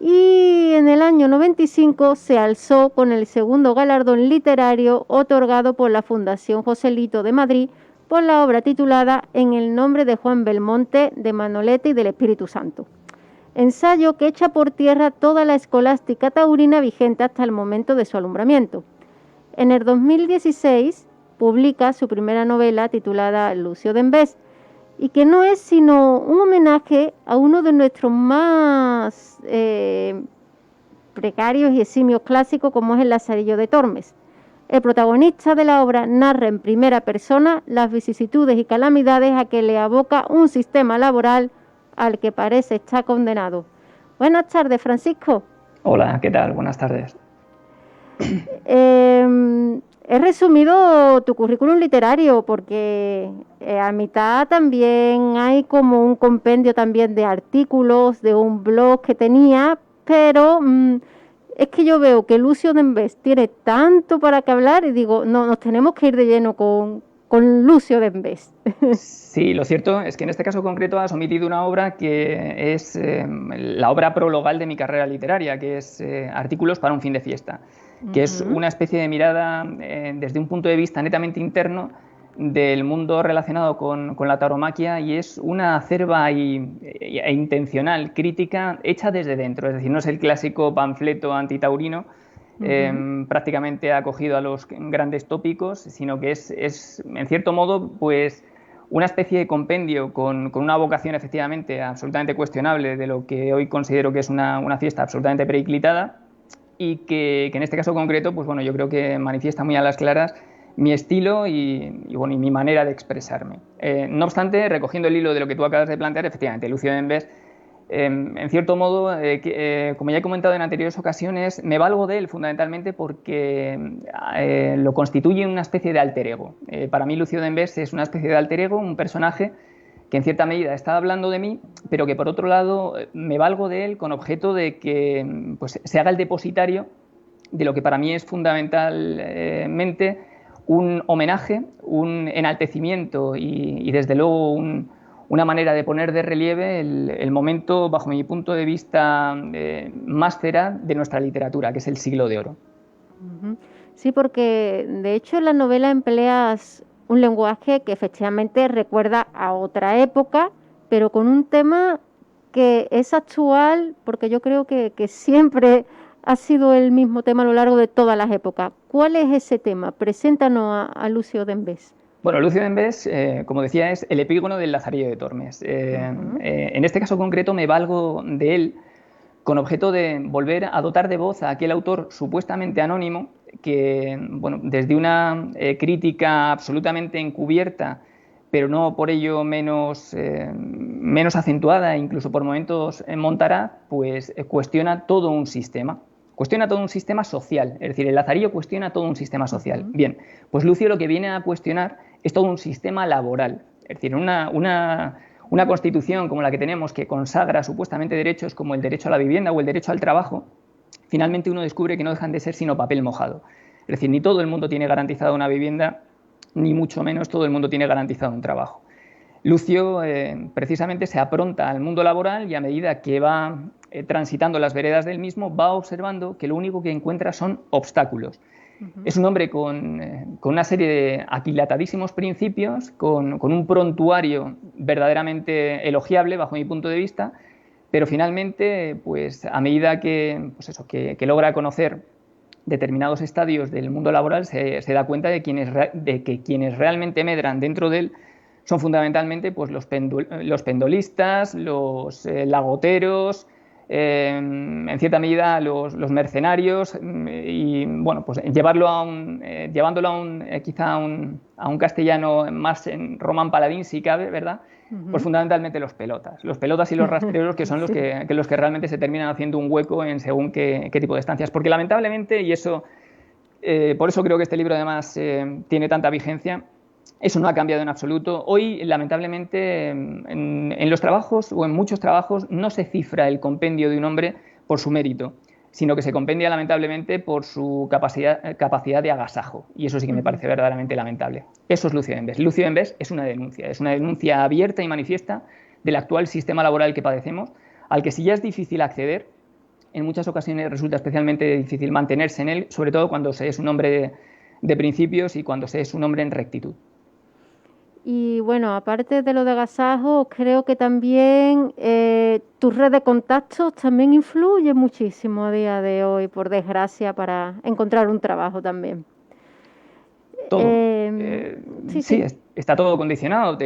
Y en el año 95 se alzó con el segundo galardón literario otorgado por la Fundación Joselito de Madrid por la obra titulada En el nombre de Juan Belmonte, de Manolete y del Espíritu Santo. Ensayo que echa por tierra toda la escolástica taurina vigente hasta el momento de su alumbramiento. En el 2016 publica su primera novela titulada Lucio de Embés, y que no es sino un homenaje a uno de nuestros más precarios y eximios clásicos, como es El Lazarillo de Tormes. El protagonista de la obra narra en primera persona las vicisitudes y calamidades a que le aboca un sistema laboral al que parece estar condenado. Buenas tardes, Francisco. Hola, ¿qué tal? Buenas tardes. He resumido tu currículum literario porque a mitad también hay como un compendio también de artículos de un blog que tenía, pero es que yo veo que Lucio de Embés tiene tanto para que hablar y digo, no, nos tenemos que ir de lleno con Lucio de Embés. Sí, lo cierto es que en este caso concreto has omitido una obra que es la obra prologal de mi carrera literaria, que es Artículos para un fin de fiesta, que es una especie de mirada desde un punto de vista netamente interno del mundo relacionado con la tauromaquia, y es una acerba e intencional crítica hecha desde dentro, es decir, no es el clásico panfleto antitaurino prácticamente acogido a los grandes tópicos, sino que es en cierto modo pues una especie de compendio con una vocación efectivamente absolutamente cuestionable de lo que hoy considero que es una fiesta absolutamente periclitada, y que en este caso concreto, pues bueno, yo creo que manifiesta muy a las claras mi estilo y mi manera de expresarme. No obstante, recogiendo el hilo de lo que tú acabas de plantear, efectivamente, Lucio de Embés, en cierto modo, como ya he comentado en anteriores ocasiones, me valgo de él fundamentalmente porque lo constituye una especie de alter ego. Para mí Lucio de Embés es una especie de alter ego, un personaje que en cierta medida está hablando de mí, pero que por otro lado me valgo de él con objeto de que pues, se haga el depositario de lo que para mí es fundamentalmente un homenaje, un enaltecimiento y desde luego una manera de poner de relieve el momento, bajo mi punto de vista, más feraz de nuestra literatura, que es el Siglo de Oro. Sí, porque de hecho en la novela empleas un lenguaje que efectivamente recuerda a otra época, pero con un tema que es actual, porque yo creo que siempre ha sido el mismo tema a lo largo de todas las épocas. ¿Cuál es ese tema? Preséntanos a Lucio Dembés. Bueno, Lucio Dembés, como decía, es el epígono del Lazarillo de Tormes. En este caso concreto me valgo de él con objeto de volver a dotar de voz a aquel autor supuestamente anónimo que, bueno, desde una crítica absolutamente encubierta, pero no por ello menos acentuada, incluso por momentos montará, pues cuestiona todo un sistema. Cuestiona todo un sistema social, es decir, el Lazarillo cuestiona todo un sistema social. Bien, pues Lucio lo que viene a cuestionar es todo un sistema laboral, es decir, una constitución como la que tenemos que consagra supuestamente derechos como el derecho a la vivienda o el derecho al trabajo, finalmente uno descubre que no dejan de ser sino papel mojado. Es decir, ni todo el mundo tiene garantizada una vivienda, ni mucho menos todo el mundo tiene garantizado un trabajo. Lucio precisamente se apronta al mundo laboral y a medida que va transitando las veredas del mismo va observando que lo único que encuentra son obstáculos. Es un hombre con una serie de aquilatadísimos principios, con un prontuario verdaderamente elogiable bajo mi punto de vista, pero finalmente, pues a medida que logra conocer determinados estadios del mundo laboral, se da cuenta de que quienes realmente medran dentro de él son fundamentalmente pues, los pendolistas, los lagoteros, en cierta medida los mercenarios, y bueno, pues llevándolo quizá a un castellano más en román paladín, si cabe, ¿verdad? Pues fundamentalmente los pelotas y los rastreros, que son los que realmente se terminan haciendo un hueco en según qué tipo de estancias. Porque lamentablemente, y eso por eso creo que este libro además tiene tanta vigencia, eso no ha cambiado en absoluto. Hoy, lamentablemente, en los trabajos o en muchos trabajos no se cifra el compendio de un hombre por su mérito, sino que se compendia lamentablemente por su capacidad de agasajo. Y eso sí que me parece verdaderamente lamentable. Eso es Lucio Dembés. Lucio Dembés es una denuncia abierta y manifiesta del actual sistema laboral que padecemos, al que si ya es difícil acceder, en muchas ocasiones resulta especialmente difícil mantenerse en él, sobre todo cuando se es un hombre de principios y cuando se es un hombre en rectitud. Y bueno, aparte de lo de agasajo, creo que también tu red de contactos también influye muchísimo a día de hoy, por desgracia, para encontrar un trabajo también. Todo. Sí, está todo condicionado.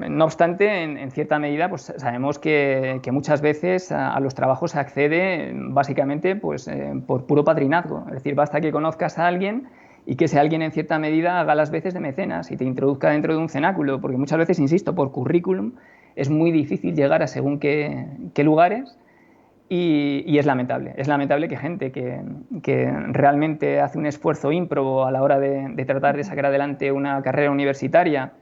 No obstante, en cierta medida, pues sabemos que muchas veces a los trabajos se accede básicamente pues, por puro padrinazgo. Es decir, basta que conozcas a alguien y que ese alguien en cierta medida haga las veces de mecenas y te introduzca dentro de un cenáculo, porque muchas veces, insisto, por currículum es muy difícil llegar a según qué lugares y es lamentable que gente que realmente hace un esfuerzo ímprobo a la hora de tratar de sacar adelante una carrera universitaria,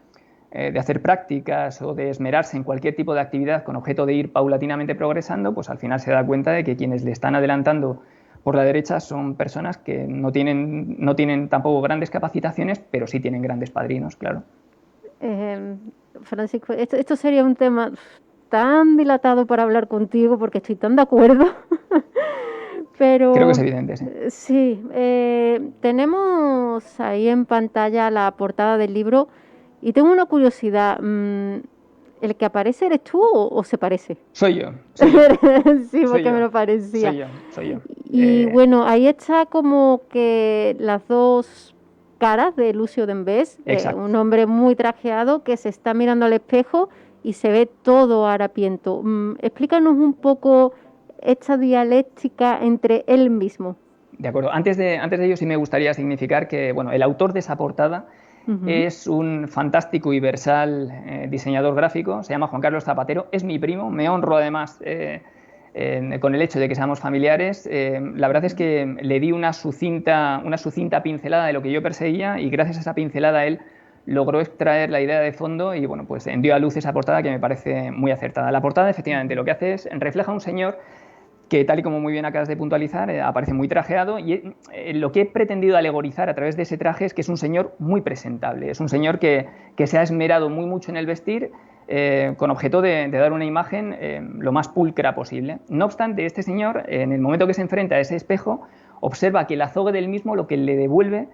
de hacer prácticas o de esmerarse en cualquier tipo de actividad con objeto de ir paulatinamente progresando, pues al final se da cuenta de que quienes le están adelantando por la derecha son personas que no tienen tampoco grandes capacitaciones, pero sí tienen grandes padrinos, claro. Francisco, esto sería un tema tan dilatado para hablar contigo, porque estoy tan de acuerdo. Pero creo que es evidente, sí. Sí, tenemos ahí en pantalla la portada del libro y tengo una curiosidad. ¿El que aparece eres tú o se parece? Soy yo. Sí, porque me lo parecía. Soy yo. Y bueno, ahí está como que las dos caras de Lucio Dembés, un hombre muy trajeado que se está mirando al espejo y se ve todo harapiento. Explícanos un poco esta dialéctica entre él mismo. De acuerdo. Antes de ello sí me gustaría significar que bueno, el autor de esa portada es un fantástico y versal diseñador gráfico, se llama Juan Carlos Zapatero, es mi primo, me honro además con el hecho de que seamos familiares. La verdad es que le di una sucinta pincelada de lo que yo perseguía y gracias a esa pincelada él logró extraer la idea de fondo y bueno, pues dio a luz esa portada que me parece muy acertada. La portada efectivamente lo que hace es refleja a un señor que, tal y como muy bien acabas de puntualizar, aparece muy trajeado y lo que he pretendido alegorizar a través de ese traje es que es un señor muy presentable, es un señor que se ha esmerado muy mucho en el vestir, con objeto de dar una imagen lo más pulcra posible. No obstante, este señor, en el momento que se enfrenta a ese espejo, observa que el azogue del mismo lo que le devuelve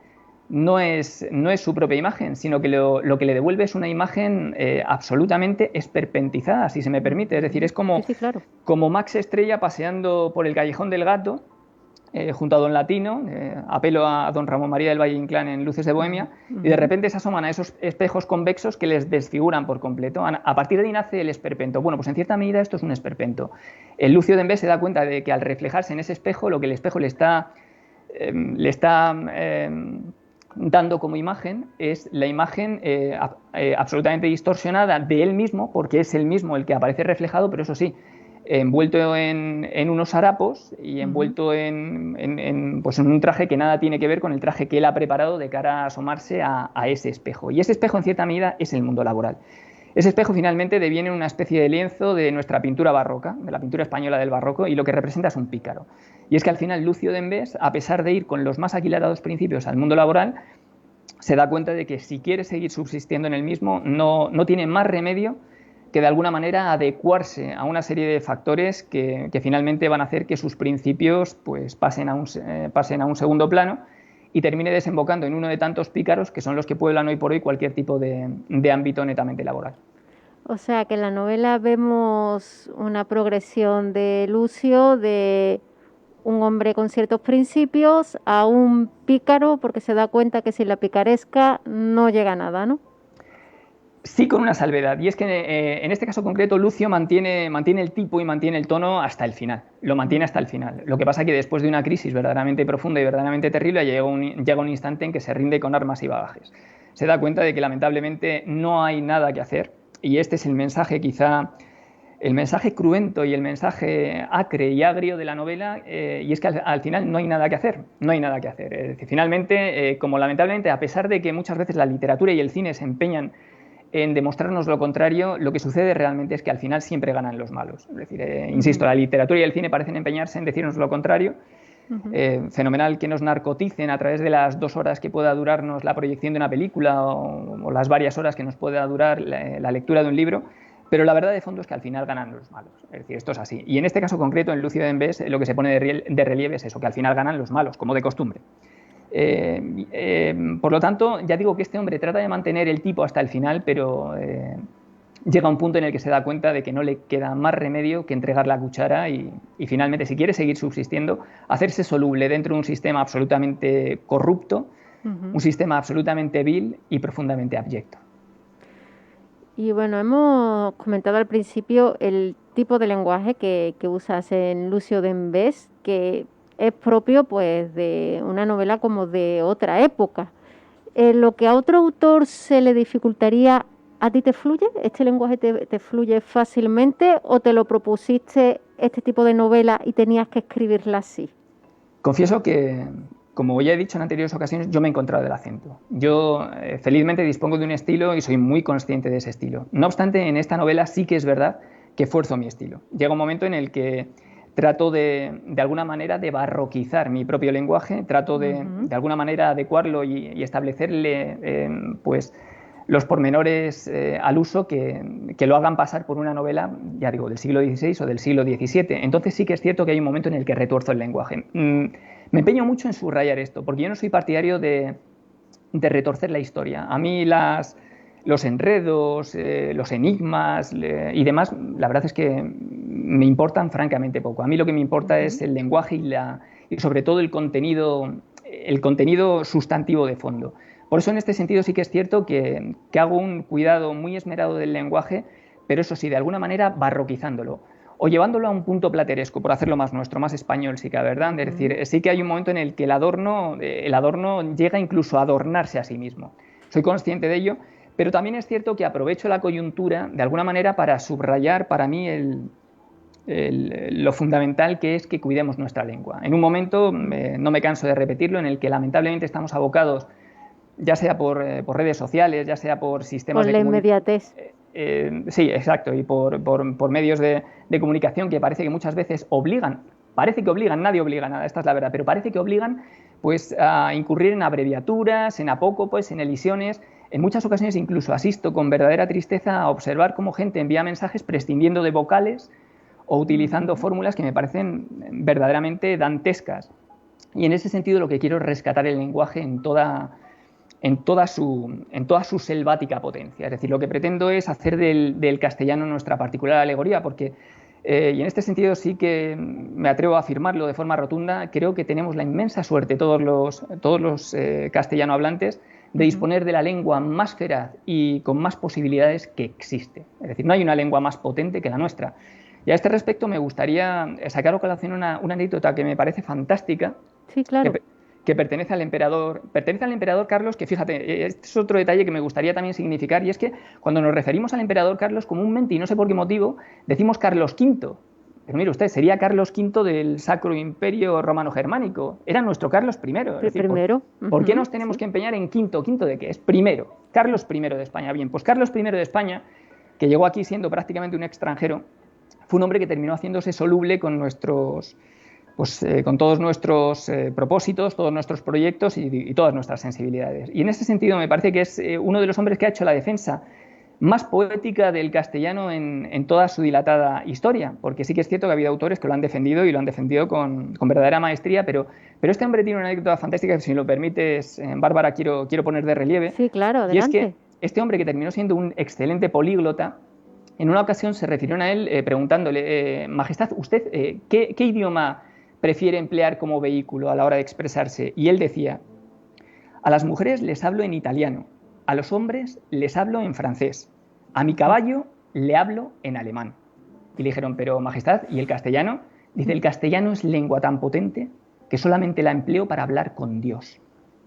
no es su propia imagen, sino que lo que le devuelve es una imagen absolutamente esperpentizada, si se me permite. Es decir, es como, sí, claro, como Max Estrella paseando por el Callejón del Gato, junto a Don Latino, apelo a Don Ramón María del Valle Inclán en Luces de Bohemia, y de repente se asoman a esos espejos convexos que les desfiguran por completo. A partir de ahí nace el esperpento. Bueno, pues en cierta medida esto es un esperpento. El Lucio de Embés se da cuenta de que al reflejarse en ese espejo, lo que el espejo le está dando como imagen es la imagen absolutamente distorsionada de él mismo, porque es él mismo el que aparece reflejado, pero eso sí, envuelto en unos harapos y envuelto en un traje que nada tiene que ver con el traje que él ha preparado de cara a asomarse a ese espejo. Y ese espejo, en cierta medida, es el mundo laboral. Ese espejo finalmente deviene una especie de lienzo de nuestra pintura barroca, de la pintura española del barroco, y lo que representa es un pícaro. Y es que al final Lucio de Embés, a pesar de ir con los más aquilatados principios al mundo laboral, se da cuenta de que si quiere seguir subsistiendo en el mismo, no tiene más remedio que de alguna manera adecuarse a una serie de factores que finalmente van a hacer que sus principios pues, pasen a un segundo plano y termine desembocando en uno de tantos pícaros que son los que pueblan hoy por hoy cualquier tipo de ámbito netamente laboral. O sea que en la novela vemos una progresión de Lucio, de un hombre con ciertos principios, a un pícaro, porque se da cuenta que sin la picaresca no llega a nada, ¿no? Sí, con una salvedad, y es que en este caso concreto Lucio mantiene el tipo y mantiene el tono hasta el final, lo mantiene hasta el final. Lo que pasa es que después de una crisis verdaderamente profunda y verdaderamente terrible llega un instante en que se rinde con armas y bagajes. Se da cuenta de que lamentablemente no hay nada que hacer, y este es el mensaje quizá, el mensaje cruento y el mensaje acre y agrio de la novela, y es que al final no hay nada que hacer, no hay nada que hacer. Es decir, finalmente, como lamentablemente, a pesar de que muchas veces la literatura y el cine se empeñan en demostrarnos lo contrario, lo que sucede realmente es que al final siempre ganan los malos. Es decir, insisto, la literatura y el cine parecen empeñarse en decirnos lo contrario. Fenomenal que nos narcoticen a través de las 2 horas que pueda durarnos la proyección de una película o las varias horas que nos pueda durar la lectura de un libro, pero la verdad de fondo es que al final ganan los malos. Es decir, esto es así. Y en este caso concreto, en Lucio de Embés, lo que se pone de relieve es eso, que al final ganan los malos, como de costumbre. Por lo tanto, ya digo que este hombre trata de mantener el tipo hasta el final, pero llega a un punto en el que se da cuenta de que no le queda más remedio que entregar la cuchara y finalmente, si quiere seguir subsistiendo, hacerse soluble dentro de un sistema absolutamente corrupto, un sistema absolutamente vil y profundamente abyecto. Y bueno, hemos comentado al principio el tipo de lenguaje que usas en Lucio de Embés, que es propio pues de una novela como de otra época. Lo que a otro autor se le dificultaría, ¿a ti te fluye? ¿Este lenguaje te fluye fácilmente o te lo propusiste este tipo de novela y tenías que escribirla así? Confieso que, como ya he dicho en anteriores ocasiones, yo me he encontrado el acento. Yo felizmente dispongo de un estilo y soy muy consciente de ese estilo. No obstante, en esta novela sí que es verdad que esfuerzo mi estilo. Llega un momento en el que trato de alguna manera de barroquizar mi propio lenguaje, trato de alguna manera adecuarlo y establecerle pues los pormenores al uso que lo hagan pasar por una novela, ya digo, del siglo XVI o del siglo XVII. Entonces sí que es cierto que hay un momento en el que retuerzo el lenguaje. Me empeño mucho en subrayar esto, porque yo no soy partidario de retorcer la historia. A mí los enredos, los enigmas y demás, la verdad es que me importan francamente poco. A mí lo que me importa es el lenguaje y sobre todo el contenido sustantivo de fondo. Por eso en este sentido sí que es cierto que hago un cuidado muy esmerado del lenguaje, pero eso sí, de alguna manera barroquizándolo o llevándolo a un punto plateresco, por hacerlo más nuestro, más español, sí que es verdad. Es decir, sí que hay un momento en el que el adorno llega incluso a adornarse a sí mismo. Soy consciente de ello, pero también es cierto que aprovecho la coyuntura de alguna manera para subrayar para mí lo fundamental que es que cuidemos nuestra lengua. En un momento, no me canso de repetirlo, en el que lamentablemente estamos abocados, ya sea por redes sociales, ya sea por sistemas de inmediatez. Sí, exacto, y por medios de comunicación que parece que muchas veces obligan, nadie obliga a nada, esta es la verdad, pero parece que obligan pues a incurrir en abreviaturas, en apócopes, en elisiones, En muchas ocasiones incluso asisto con verdadera tristeza a observar cómo gente envía mensajes prescindiendo de vocales o utilizando fórmulas que me parecen verdaderamente dantescas. Y en ese sentido lo que quiero es rescatar el lenguaje en toda su selvática potencia. Es decir, lo que pretendo es hacer del castellano nuestra particular alegoría, porque, y en este sentido sí que me atrevo a afirmarlo de forma rotunda, creo que tenemos la inmensa suerte, todos los castellano hablantes, de disponer de la lengua más feraz y con más posibilidades que existe. Es decir, no hay una lengua más potente que la nuestra. Y a este respecto me gustaría sacar a colación una anécdota que me parece fantástica. Sí, claro. Que pertenece al emperador Carlos, que fíjate, este es otro detalle que me gustaría también significar, y es que cuando nos referimos al emperador Carlos comúnmente, y no sé por qué motivo, decimos Carlos V. Pero mire usted, sería Carlos V del Sacro Imperio Romano-Germánico. Era nuestro Carlos I. Es decir, primero. ¿Por qué nos tenemos que empeñar en quinto? ¿Quinto de qué? Es primero. Carlos I de España. Bien, pues Carlos I de España, que llegó aquí siendo prácticamente un extranjero, fue un hombre que terminó haciéndose soluble con con todos nuestros propósitos, todos nuestros proyectos y todas nuestras sensibilidades. Y en ese sentido me parece que es uno de los hombres que ha hecho la defensa más poética del castellano en toda su dilatada historia, porque sí que es cierto que ha habido autores que lo han defendido y lo han defendido con verdadera maestría, pero este hombre tiene una anécdota fantástica que, si me lo permites, Bárbara, quiero poner de relieve. Sí, claro, adelante. Y es que este hombre, que terminó siendo un excelente políglota, en una ocasión se refirieron a él preguntándole, Majestad, ¿usted qué idioma prefiere emplear como vehículo a la hora de expresarse? Y él decía: a las mujeres les hablo en italiano, a los hombres les hablo en francés, a mi caballo le hablo en alemán. Y le dijeron: pero Majestad, ¿y el castellano? Dice: el castellano es lengua tan potente que solamente la empleo para hablar con Dios.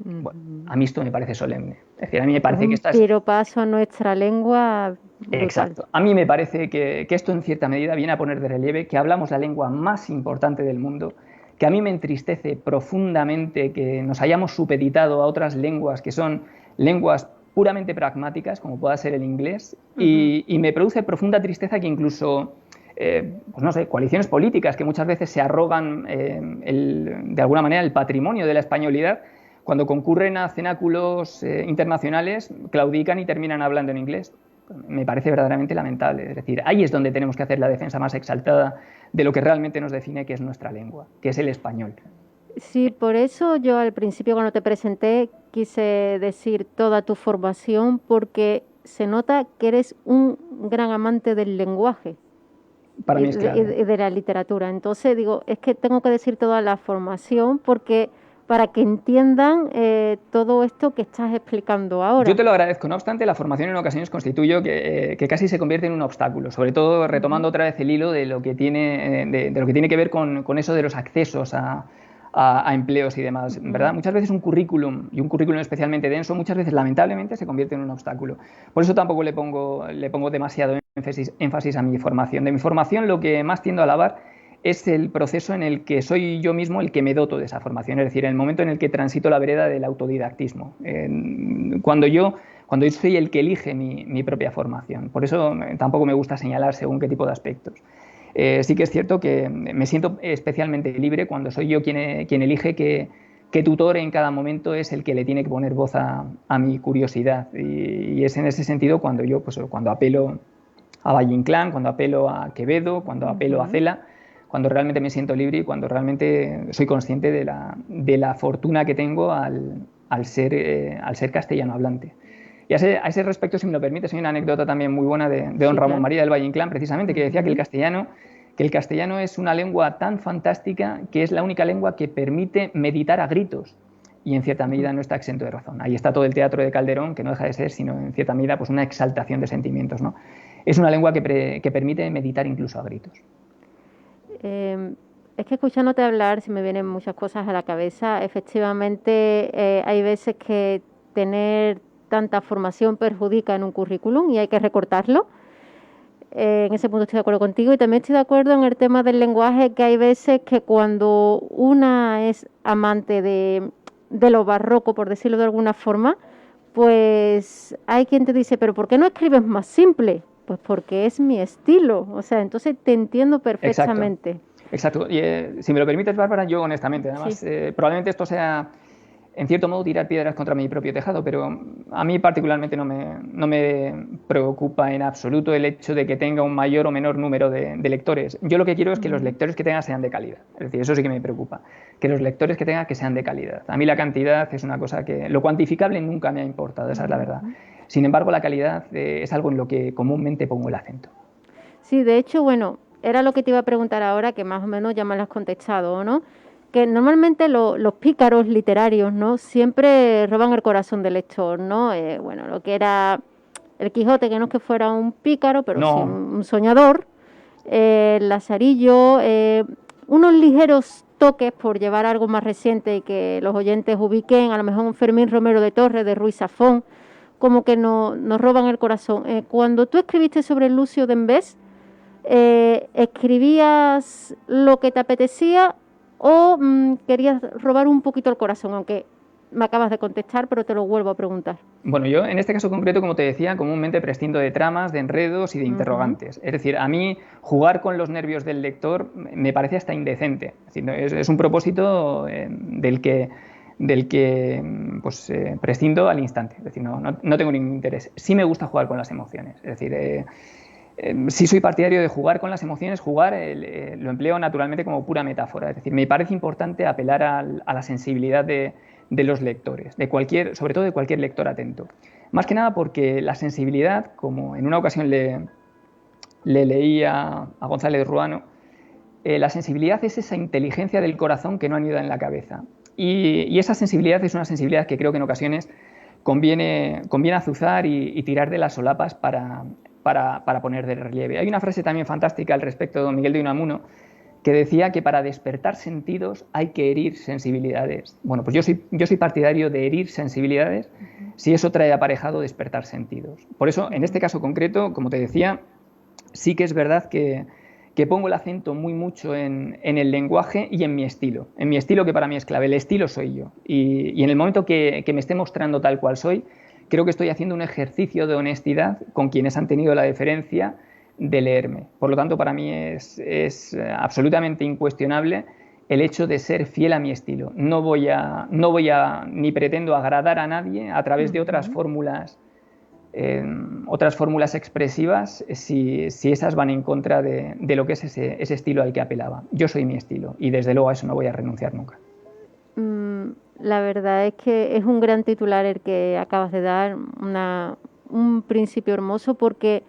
Bueno, a mí esto me parece solemne. Es decir, a mí me parece que estas... Pero paso a nuestra lengua brutal. Exacto. A mí me parece que esto en cierta medida viene a poner de relieve que hablamos la lengua más importante del mundo, que a mí me entristece profundamente que nos hayamos supeditado a otras lenguas que son lenguas puramente pragmáticas, como pueda ser el inglés, y me produce profunda tristeza que incluso, pues no sé, coaliciones políticas que muchas veces se arrogan de alguna manera el patrimonio de la españolidad, cuando concurren a cenáculos internacionales, claudican y terminan hablando en inglés. Me parece verdaderamente lamentable. Es decir, ahí es donde tenemos que hacer la defensa más exaltada de lo que realmente nos define, que es nuestra lengua, que es el español. Sí, por eso yo al principio, cuando te presenté, quise decir toda tu formación, porque se nota que eres un gran amante del lenguaje. Para mí es claro. Y de la literatura. Entonces digo, es que tengo que decir toda la formación, porque para que entiendan todo esto que estás explicando ahora. Yo te lo agradezco. No obstante, la formación en ocasiones constituyo que casi se convierte en un obstáculo, sobre todo retomando otra vez el hilo de lo que tiene, de lo que tiene que ver con eso de los accesos a empleos y demás, ¿verdad? Muchas veces un currículum, y un currículum especialmente denso, muchas veces lamentablemente se convierte en un obstáculo. Por eso tampoco le pongo demasiado énfasis a mi formación. De mi formación lo que más tiendo a alabar es el proceso en el que soy yo mismo el que me doto de esa formación, es decir, el momento en el que transito la vereda del autodidactismo, cuando yo soy el que elige mi propia formación. Por eso tampoco me gusta señalar según qué tipo de aspectos. Sí que es cierto que me siento especialmente libre cuando soy yo quien elige qué tutor en cada momento es el que le tiene que poner voz a mi curiosidad, y es en ese sentido cuando yo cuando apelo a Valle Inclán, cuando apelo a Quevedo, cuando apelo a Cela, cuando realmente me siento libre y cuando realmente soy consciente de la fortuna que tengo al ser castellano hablante. Y a ese respecto, si me lo permites, hay una anécdota también muy buena de don Ramón María del Valle Inclán, precisamente, que decía que el castellano es una lengua tan fantástica que es la única lengua que permite meditar a gritos, y en cierta medida no está exento de razón. Ahí está todo el teatro de Calderón, que no deja de ser, sino en cierta medida, pues una exaltación de sentimientos, ¿no? Es una lengua que permite meditar incluso a gritos. Es que escuchándote hablar se me vienen muchas cosas a la cabeza. Efectivamente, hay veces que tener tanta formación perjudica en un currículum y hay que recortarlo. En ese punto estoy de acuerdo contigo, y también estoy de acuerdo en el tema del lenguaje, que hay veces que cuando una es amante de lo barroco, por decirlo de alguna forma, pues hay quien te dice, pero ¿por qué no escribes más simple? Pues porque es mi estilo, o sea, entonces te entiendo perfectamente. Exacto. Y si me lo permites, Bárbara, yo honestamente, además, probablemente esto sea en cierto modo, tirar piedras contra mi propio tejado, pero a mí particularmente no me preocupa en absoluto el hecho de que tenga un mayor o menor número de lectores. Yo lo que quiero es que los lectores que tenga sean de calidad. Es decir, eso sí que me preocupa, que los lectores que tenga que sean de calidad. A mí la cantidad es una cosa que... Lo cuantificable nunca me ha importado, esa es la verdad. Sin embargo, la calidad es algo en lo que comúnmente pongo el acento. Sí, de hecho, bueno, era lo que te iba a preguntar ahora, que más o menos ya me lo has contestado, ¿no? Que normalmente los pícaros literarios, ¿no?, siempre roban el corazón del lector, ¿no? Bueno, lo que era el Quijote, que no es que fuera un pícaro, pero no. sí un soñador, el Lazarillo, unos ligeros toques por llevar algo más reciente y que los oyentes ubiquen, a lo mejor un Fermín Romero de Torres, de Ruiz Zafón, como que nos roban el corazón. Cuando tú escribiste sobre Lucio de Embés, ¿escribías lo que te apetecía o querías robar un poquito el corazón? Aunque me acabas de contestar, pero te lo vuelvo a preguntar. Bueno, yo en este caso concreto, como te decía, comúnmente prescindo de tramas, de enredos y de interrogantes. Es decir, a mí jugar con los nervios del lector me parece hasta indecente. Es decir, es un propósito del que prescindo al instante. Es decir, no tengo ningún interés. Sí me gusta jugar con las emociones. Es decir, sí soy partidario de jugar con las emociones. Lo empleo naturalmente como pura metáfora. Es decir, me parece importante apelar a la sensibilidad de los lectores, sobre todo de cualquier lector atento. Más que nada porque la sensibilidad, como en una ocasión le leí a González Ruano, la sensibilidad es esa inteligencia del corazón que no anida en la cabeza. Y esa sensibilidad es una sensibilidad que creo que en ocasiones conviene azuzar y tirar de las solapas para poner de relieve. Hay una frase también fantástica al respecto de don Miguel de Unamuno que decía que para despertar sentidos hay que herir sensibilidades. Bueno, pues yo soy partidario de herir sensibilidades si eso trae aparejado despertar sentidos. Por eso, en este caso concreto, como te decía, sí que es verdad que pongo el acento muy mucho en el lenguaje y en mi estilo que para mí es clave. El estilo soy yo y en el momento que me esté mostrando tal cual soy, creo que estoy haciendo un ejercicio de honestidad con quienes han tenido la deferencia de leerme. Por lo tanto, para mí es absolutamente incuestionable el hecho de ser fiel a mi estilo. No voy a ni pretendo agradar a nadie a través de otras fórmulas expresivas si esas van en contra de lo que es ese estilo al que apelaba. Yo soy mi estilo y desde luego a eso no voy a renunciar nunca. La verdad es que es un gran titular el que acabas de dar, un principio hermoso, porque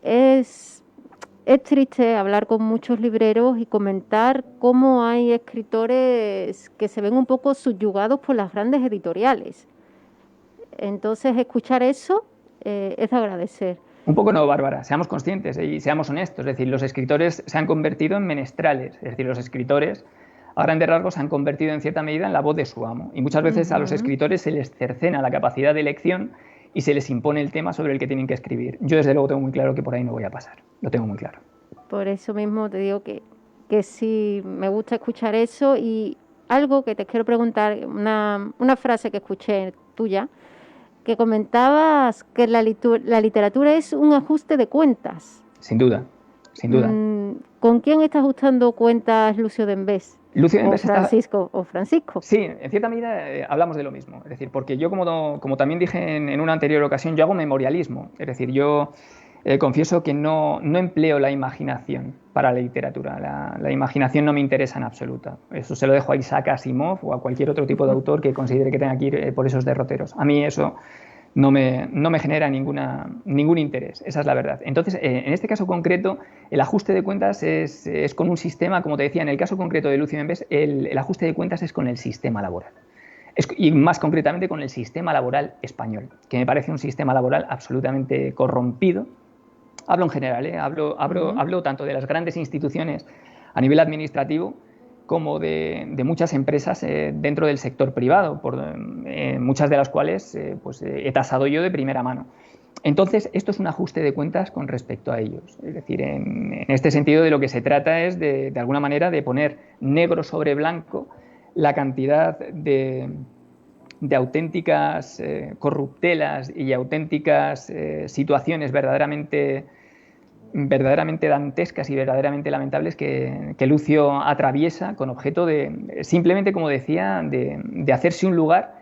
es triste hablar con muchos libreros y comentar cómo hay escritores que se ven un poco subyugados por las grandes editoriales. Entonces, escuchar eso es de agradecer. Un poco no, Bárbara, seamos conscientes y seamos honestos. Es decir, los escritores se han convertido en menestrales. Es decir, los escritores, a grandes rasgos, se han convertido en cierta medida en la voz de su amo. Y muchas veces a los escritores se les cercena la capacidad de elección y se les impone el tema sobre el que tienen que escribir. Yo, desde luego, tengo muy claro que por ahí no voy a pasar. Lo tengo muy claro. Por eso mismo te digo que sí me gusta escuchar eso. Y algo que te quiero preguntar, una frase que escuché tuya, que comentabas que la literatura es un ajuste de cuentas. Sin duda, sin duda. ¿Con quién está ajustando cuentas Lucio de Embés? Lucio de Embés Francisco. Sí, en cierta medida hablamos de lo mismo. Es decir, porque yo, como también dije en una anterior ocasión, yo hago memorialismo. Es decir, yo confieso que no empleo la imaginación para la literatura. La imaginación no me interesa en absoluto. Eso se lo dejo a Isaac Asimov o a cualquier otro tipo de autor que considere que tenga que ir por esos derroteros. A mí eso no me genera ningún interés, esa es la verdad. Entonces, en este caso concreto, el ajuste de cuentas es con un sistema, como te decía, en el caso concreto de Lucio de Embés, el ajuste de cuentas es con el sistema laboral. Y más concretamente con el sistema laboral español, que me parece un sistema laboral absolutamente corrompido. Hablo en general, hablo tanto de las grandes instituciones a nivel administrativo como de muchas empresas dentro del sector privado, muchas de las cuales he tasado yo de primera mano. Entonces, esto es un ajuste de cuentas con respecto a ellos. Es decir, en este sentido de lo que se trata es de alguna manera de poner negro sobre blanco la cantidad de auténticas corruptelas y auténticas situaciones verdaderamente verdaderamente dantescas y verdaderamente lamentables que Lucio atraviesa con objeto de, simplemente, como decía, de hacerse un lugar,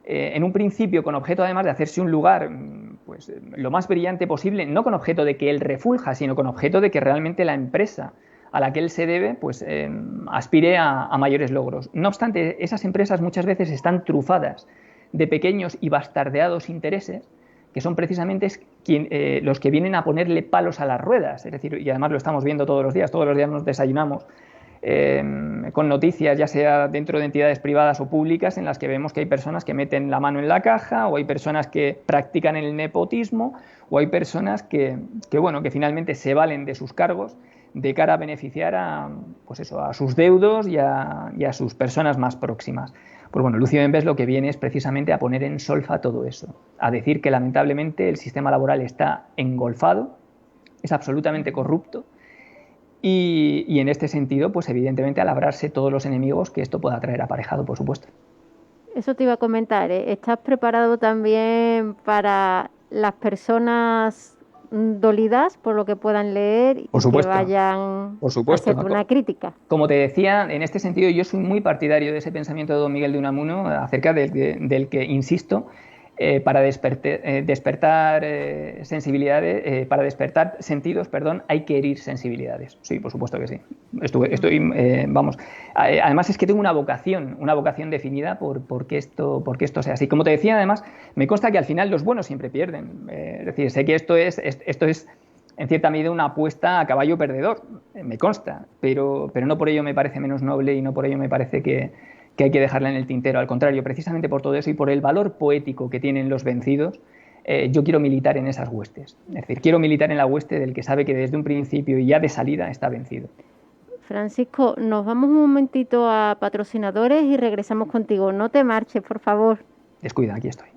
en un principio con objeto además de hacerse un lugar pues, lo más brillante posible, no con objeto de que él refulja, sino con objeto de que realmente la empresa a la que él se debe pues, aspire a mayores logros. No obstante, esas empresas muchas veces están trufadas de pequeños y bastardeados intereses que son precisamente los que vienen a ponerle palos a las ruedas. Es decir, y además lo estamos viendo todos los días nos desayunamos con noticias, ya sea dentro de entidades privadas o públicas, en las que vemos que hay personas que meten la mano en la caja, o hay personas que practican el nepotismo, o hay personas que finalmente se valen de sus cargos de cara a beneficiar a sus deudos y a sus personas más próximas. Pues bueno, Lucio Dembés lo que viene es precisamente a poner en solfa todo eso, a decir que lamentablemente el sistema laboral está engolfado, es absolutamente corrupto y en este sentido, pues evidentemente a labrarse todos los enemigos que esto pueda traer aparejado, por supuesto. Eso te iba a comentar, ¿eh? ¿Estás preparado también para las personas dolidas por lo que puedan leer y que vayan a hacer una crítica? Como te decía, en este sentido yo soy muy partidario de ese pensamiento de don Miguel de Unamuno acerca del que, insisto, para despertar sensibilidades, para despertar sentidos, hay que herir sensibilidades. Sí, por supuesto que sí. Además es que tengo una vocación definida porque esto sea así. Como te decía, además, me consta que al final los buenos siempre pierden. Es decir, sé que esto es en cierta medida una apuesta a caballo perdedor, me consta, pero no por ello me parece menos noble y no por ello me parece que hay que dejarla en el tintero. Al contrario, precisamente por todo eso y por el valor poético que tienen los vencidos, yo quiero militar en esas huestes. Es decir, quiero militar en la hueste del que sabe que desde un principio y ya de salida está vencido. Francisco, nos vamos un momentito a patrocinadores y regresamos contigo. No te marches, por favor. Descuida, aquí estoy.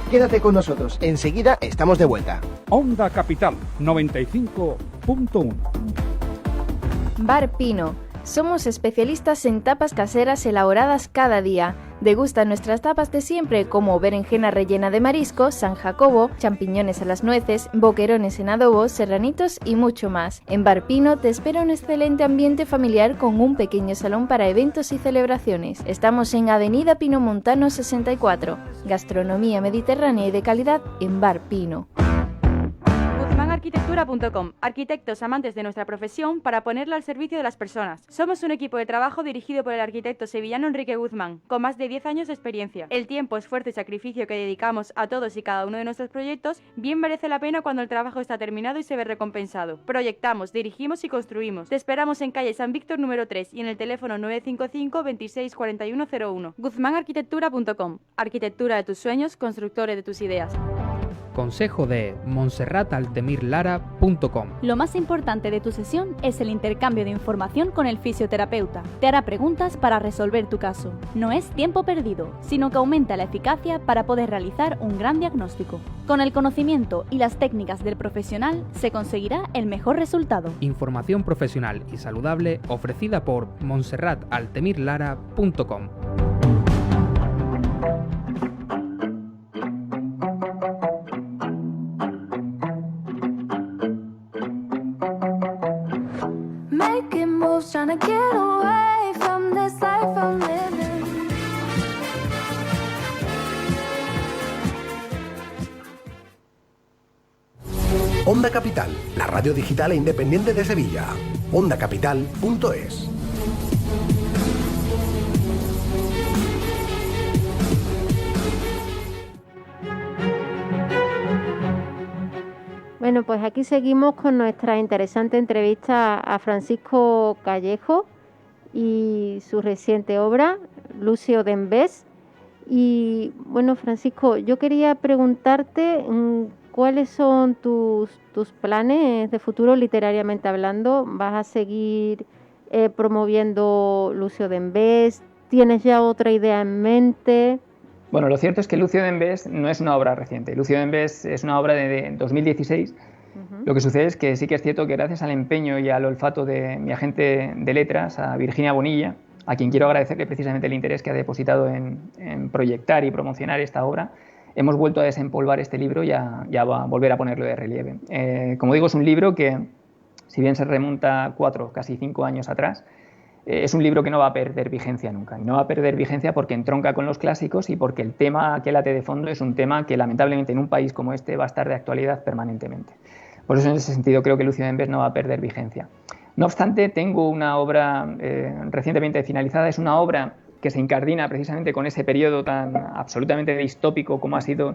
Quédate con nosotros, enseguida estamos de vuelta. Onda Capital 95.1. Bar Pino. Somos especialistas en tapas caseras elaboradas cada día. Degusta nuestras tapas de siempre como berenjena rellena de marisco, San Jacobo, champiñones a las nueces, boquerones en adobo, serranitos y mucho más. En Bar Pino te espera un excelente ambiente familiar con un pequeño salón para eventos y celebraciones. Estamos en Avenida Pino Montano 64. Gastronomía mediterránea y de calidad en Bar Pino. Arquitectura.com. Arquitectos amantes de nuestra profesión para ponerla al servicio de las personas. Somos un equipo de trabajo dirigido por el arquitecto sevillano Enrique Guzmán, con más de 10 años de experiencia. El tiempo, esfuerzo y sacrificio que dedicamos a todos y cada uno de nuestros proyectos bien merece la pena cuando el trabajo está terminado y se ve recompensado. Proyectamos, dirigimos y construimos. Te esperamos en calle San Víctor número 3 y en el teléfono 955 26 41 01. Guzmanarquitectura.com. Arquitectura de tus sueños, constructores de tus ideas. Consejo de monserrataltemirlara.com. Lo más importante de tu sesión es el intercambio de información con el fisioterapeuta. Te hará preguntas para resolver tu caso. No es tiempo perdido, sino que aumenta la eficacia para poder realizar un gran diagnóstico. Con el conocimiento y las técnicas del profesional se conseguirá el mejor resultado. Información profesional y saludable ofrecida por monserrataltemirlara.com. Trying to get away from this life I'm living. Onda Capital, la radio digital e independiente de Sevilla. ondacapital.es. Bueno, pues aquí seguimos con nuestra interesante entrevista a Francisco Callejo y su reciente obra, Lucio Dembés. Y bueno, Francisco, yo quería preguntarte cuáles son tus planes de futuro literariamente hablando. ¿Vas a seguir promoviendo Lucio de Embés? ¿Tienes ya otra idea en mente? Bueno, lo cierto es que Lucio de Embés no es una obra reciente. Lucio de Embés es una obra de 2016. Lo que sucede es que sí que es cierto que gracias al empeño y al olfato de mi agente de letras, a Virginia Bonilla, a quien quiero agradecerle precisamente el interés que ha depositado en proyectar y promocionar esta obra, hemos vuelto a desempolvar este libro y a volver a ponerlo de relieve. Como digo, es un libro que, si bien se remonta 4, casi 5 años atrás, es un libro que no va a perder vigencia nunca. Y no va a perder vigencia porque entronca con los clásicos y porque el tema que late de fondo es un tema que lamentablemente en un país como este va a estar de actualidad permanentemente. Por eso en ese sentido creo que Lucio de Embés no va a perder vigencia. No obstante, tengo una obra recientemente finalizada. Es una obra que se incardina precisamente con ese periodo tan absolutamente distópico como ha sido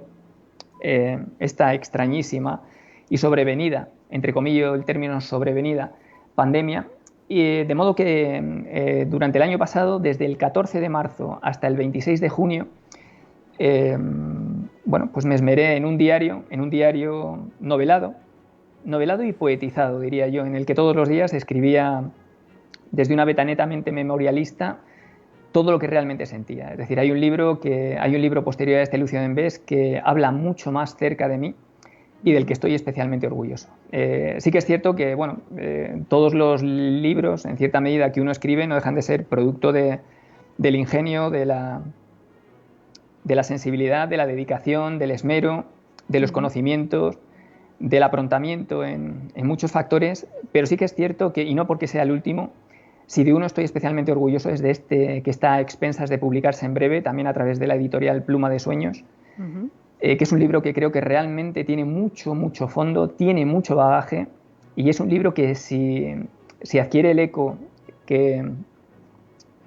esta extrañísima y sobrevenida, entre comillas el término sobrevenida, pandemia. Y de modo que durante el año pasado, desde el 14 de marzo hasta el 26 de junio, pues me esmeré en un diario novelado y poetizado, diría yo, en el que todos los días escribía desde una veta netamente memorialista todo lo que realmente sentía. Es decir, hay un libro posterior a este Lucio de Embés que habla mucho más cerca de mí y del que estoy especialmente orgulloso. Sí que es cierto que todos los libros, en cierta medida, que uno escribe no dejan de ser producto del ingenio, de la sensibilidad, de la dedicación, del esmero, de los conocimientos, del aprontamiento en muchos factores, pero sí que es cierto que, y no porque sea el último, si de uno estoy especialmente orgulloso es de este que está a expensas de publicarse en breve, también a través de la editorial Pluma de Sueños, que es un libro que creo que realmente tiene mucho fondo, tiene mucho bagaje, y es un libro que si adquiere el eco que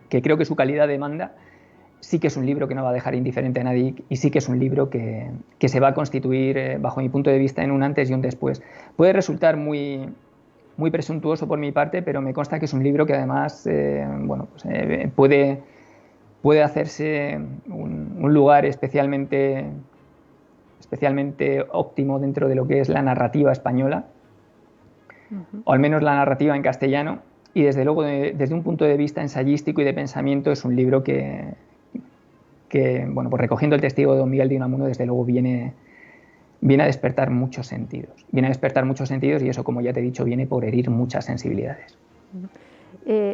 creo que su calidad demanda, sí que es un libro que no va a dejar indiferente a nadie y sí que es un libro que se va a constituir, bajo mi punto de vista, en un antes y un después. Puede resultar muy presuntuoso por mi parte, pero me consta que es un libro que además puede hacerse un lugar especialmente óptimo dentro de lo que es la narrativa española, o al menos la narrativa en castellano, y desde luego desde un punto de vista ensayístico y de pensamiento es un libro que recogiendo el testigo de don Miguel de Unamuno, desde luego viene a despertar muchos sentidos. Viene a despertar muchos sentidos y eso, como ya te he dicho, viene por herir muchas sensibilidades.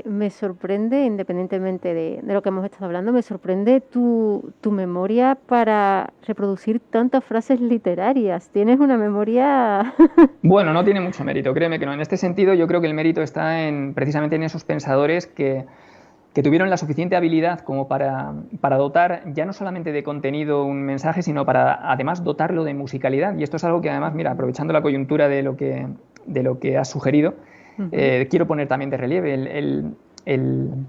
Me sorprende, independientemente de lo que hemos estado hablando, me sorprende tu memoria para reproducir tantas frases literarias. Tienes una memoria... Bueno, no tiene mucho mérito, créeme que no. En este sentido yo creo que el mérito está precisamente en esos pensadores que tuvieron la suficiente habilidad como para dotar ya no solamente de contenido un mensaje, sino para además dotarlo de musicalidad. Y esto es algo que además, mira, aprovechando la coyuntura de lo que has sugerido, quiero poner también de relieve. El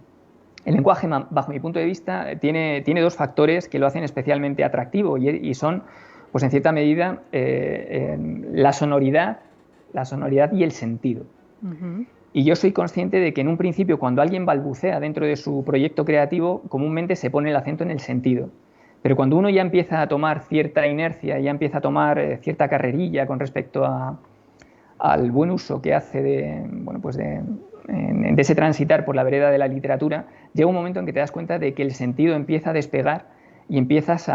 lenguaje, bajo mi punto de vista, tiene dos factores que lo hacen especialmente atractivo y son, pues en cierta medida, la sonoridad y el sentido. Y yo soy consciente de que en un principio, cuando alguien balbucea dentro de su proyecto creativo, comúnmente se pone el acento en el sentido. Pero cuando uno ya empieza a tomar cierta inercia, ya empieza a tomar cierta carrerilla con respecto al buen uso que hace de ese transitar por la vereda de la literatura, llega un momento en que te das cuenta de que el sentido empieza a despegar y empiezas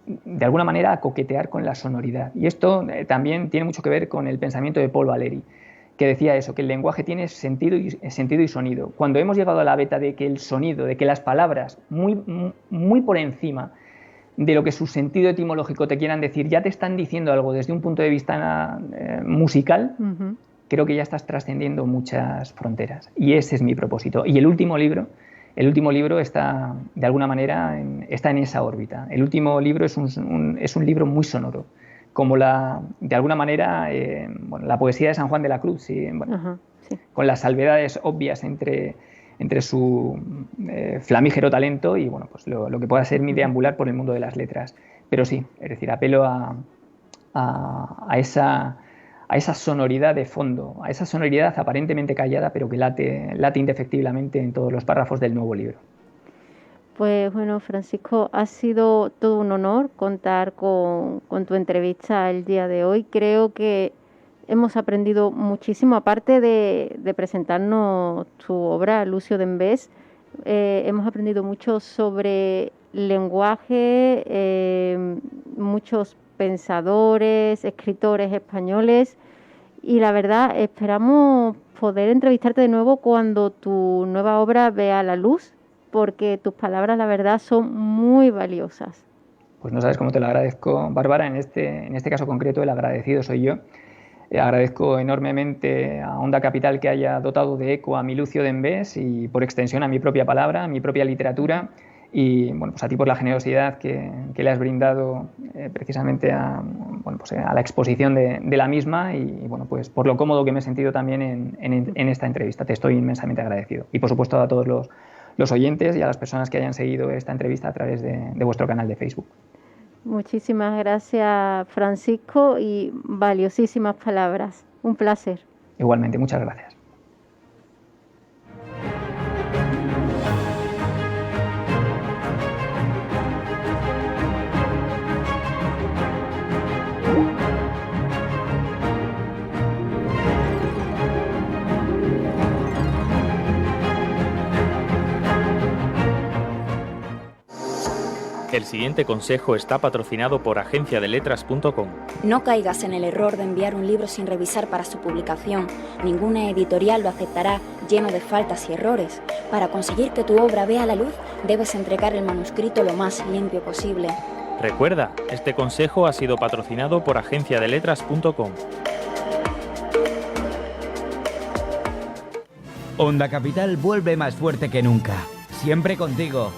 de alguna manera a coquetear con la sonoridad. Y esto también tiene mucho que ver con el pensamiento de Paul Valéry, que decía eso, que el lenguaje tiene sentido y sonido. Cuando hemos llegado a la veta de que el sonido, de que las palabras, muy por encima de lo que su sentido etimológico te quieran decir, ya te están diciendo algo desde un punto de vista musical, creo que ya estás trascendiendo muchas fronteras. Y ese es mi propósito. Y el último libro está, de alguna manera, está en esa órbita. El último libro es un libro muy sonoro, como de alguna manera, la poesía de San Juan de la Cruz, sí. Con las salvedades obvias entre su flamígero talento y lo que pueda ser mi deambular por el mundo de las letras. Pero sí, es decir, apelo a esa sonoridad de fondo, a esa sonoridad aparentemente callada, pero que late indefectiblemente en todos los párrafos del nuevo libro. Pues bueno, Francisco, ha sido todo un honor contar con tu entrevista el día de hoy. Creo que hemos aprendido muchísimo, aparte de presentarnos tu obra, Lucio d'Embés. Hemos aprendido mucho sobre lenguaje, muchos pensadores, escritores españoles, y la verdad esperamos poder entrevistarte de nuevo cuando tu nueva obra vea la luz, porque tus palabras, la verdad, son muy valiosas. Pues no sabes cómo te lo agradezco, Bárbara. En este caso concreto, el agradecido soy yo. Agradezco enormemente a Onda Capital que haya dotado de eco a mi Lucio d'Embés y, por extensión, a mi propia palabra, a mi propia literatura. Y bueno, pues a ti por la generosidad que le has brindado precisamente a la exposición de la misma, y bueno, pues por lo cómodo que me he sentido también en esta entrevista. Te estoy inmensamente agradecido. Y por supuesto a todos los oyentes y a las personas que hayan seguido esta entrevista a través de vuestro canal de Facebook. Muchísimas gracias, Francisco, y valiosísimas palabras. Un placer. Igualmente, muchas gracias. El siguiente consejo está patrocinado por agenciadeletras.com. No caigas en el error de enviar un libro sin revisar para su publicación. Ninguna editorial lo aceptará, lleno de faltas y errores. Para conseguir que tu obra vea la luz, debes entregar el manuscrito lo más limpio posible. Recuerda, este consejo ha sido patrocinado por agenciadeletras.com. Onda Capital vuelve más fuerte que nunca. Siempre contigo.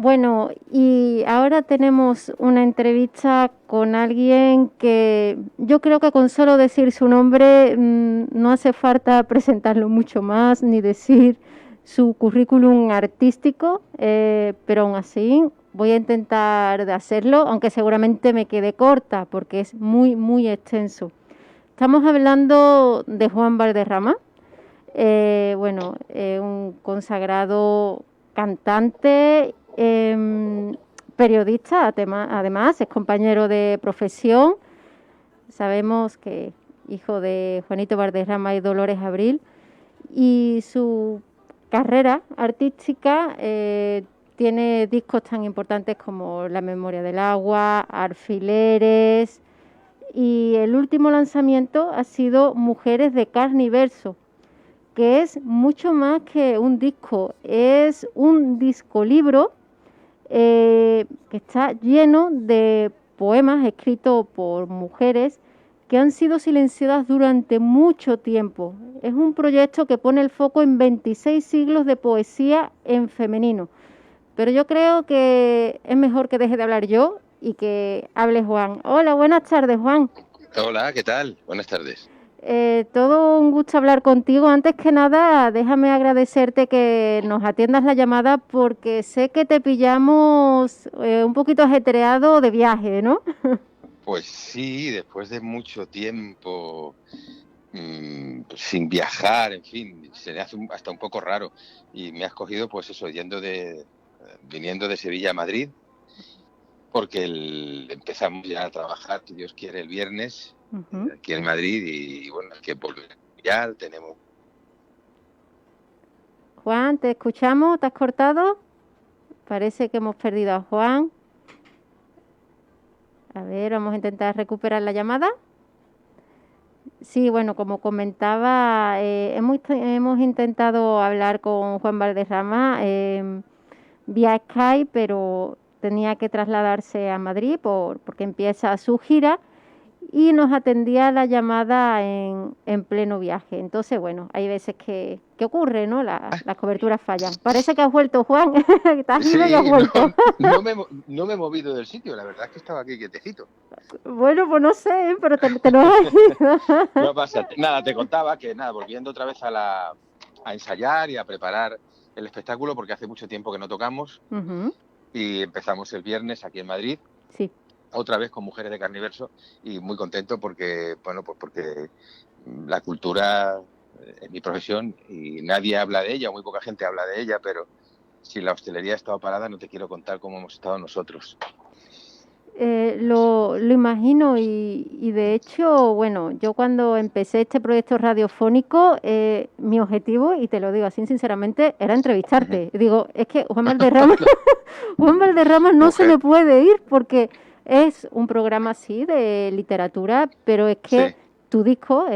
Bueno, y ahora tenemos una entrevista con alguien que yo creo que con solo decir su nombre no hace falta presentarlo mucho más, ni decir su currículum artístico, pero aún así voy a intentar de hacerlo, aunque seguramente me quede corta porque es muy, muy extenso. Estamos hablando de Juan Valderrama, un consagrado cantante, periodista, además es compañero de profesión. Sabemos que hijo de Juanito Valderrama y Dolores Abril, y su carrera artística tiene discos tan importantes como La memoria del agua, Alfileres, y el último lanzamiento ha sido Mujeres de carne y verso, que es mucho más que un disco, es un discolibro que está lleno de poemas escritos por mujeres que han sido silenciadas durante mucho tiempo. Es un proyecto que pone el foco en 26 siglos de poesía en femenino. Pero yo creo que es mejor que deje de hablar yo y que hable Juan. Hola, buenas tardes, Juan. Hola, ¿qué tal? Buenas tardes. Todo un gusto hablar contigo. Antes que nada, déjame agradecerte que nos atiendas la llamada porque sé que te pillamos un poquito ajetreado de viaje, ¿no? Pues sí, después de mucho tiempo sin viajar, en fin, se me hace hasta un poco raro. Y me has cogido, pues eso, viniendo de Sevilla a Madrid, porque empezamos ya a trabajar, si Dios quiere, el viernes, aquí en Madrid, y bueno, hay que volver. Ya tenemos. Juan, ¿te escuchamos? ¿Te has cortado? Parece que hemos perdido a Juan. A ver, vamos a intentar recuperar la llamada. Sí, bueno, como comentaba, hemos intentado hablar con Juan Valderrama vía Skype, pero tenía que trasladarse a Madrid porque empieza su gira y nos atendía la llamada en pleno viaje. Entonces, bueno, hay veces que ocurre, ¿no? Las coberturas fallan. Parece que has vuelto, Juan. Estás Sí, ido y has vuelto. no me he movido del sitio, la verdad es que estaba aquí quietecito. Bueno, pues no sé, pero te lo has ido. No pasa nada, te contaba que volviendo otra vez a ensayar y a preparar el espectáculo, porque hace mucho tiempo que no tocamos, y empezamos el viernes aquí en Madrid. Sí. Otra vez con Mujeres de Carniverso, y muy contento porque, bueno, pues porque la cultura es mi profesión y nadie habla de ella, muy poca gente habla de ella, pero si la hostelería ha estado parada, no te quiero contar cómo hemos estado nosotros. Lo imagino y de hecho, bueno, yo cuando empecé este proyecto radiofónico, mi objetivo, y te lo digo así sinceramente, era entrevistarte. Digo, es que Juan Valderrama no se me puede ir porque es un programa así de literatura, pero es que tu disco,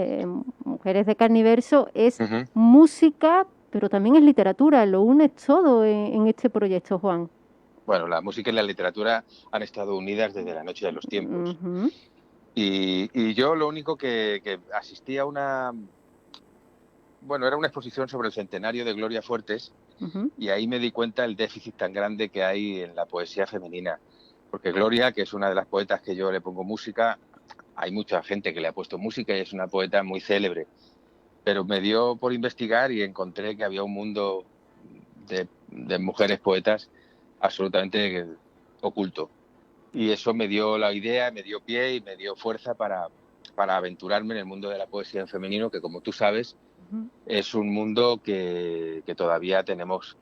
Mujeres de Carniverso, es música, pero también es literatura. Lo unes todo en este proyecto, Juan. Bueno, la música y la literatura han estado unidas desde la noche de los tiempos. Y yo lo único que asistí a era una exposición sobre el centenario de Gloria Fuertes, y ahí me di cuenta del déficit tan grande que hay en la poesía femenina. Porque Gloria, que es una de las poetas que yo le pongo música, hay mucha gente que le ha puesto música y es una poeta muy célebre. Pero me dio por investigar y encontré que había un mundo de mujeres poetas absolutamente oculto. Y eso me dio la idea, me dio pie y me dio fuerza para aventurarme en el mundo de la poesía en femenino, que como tú sabes, es un mundo que todavía tenemos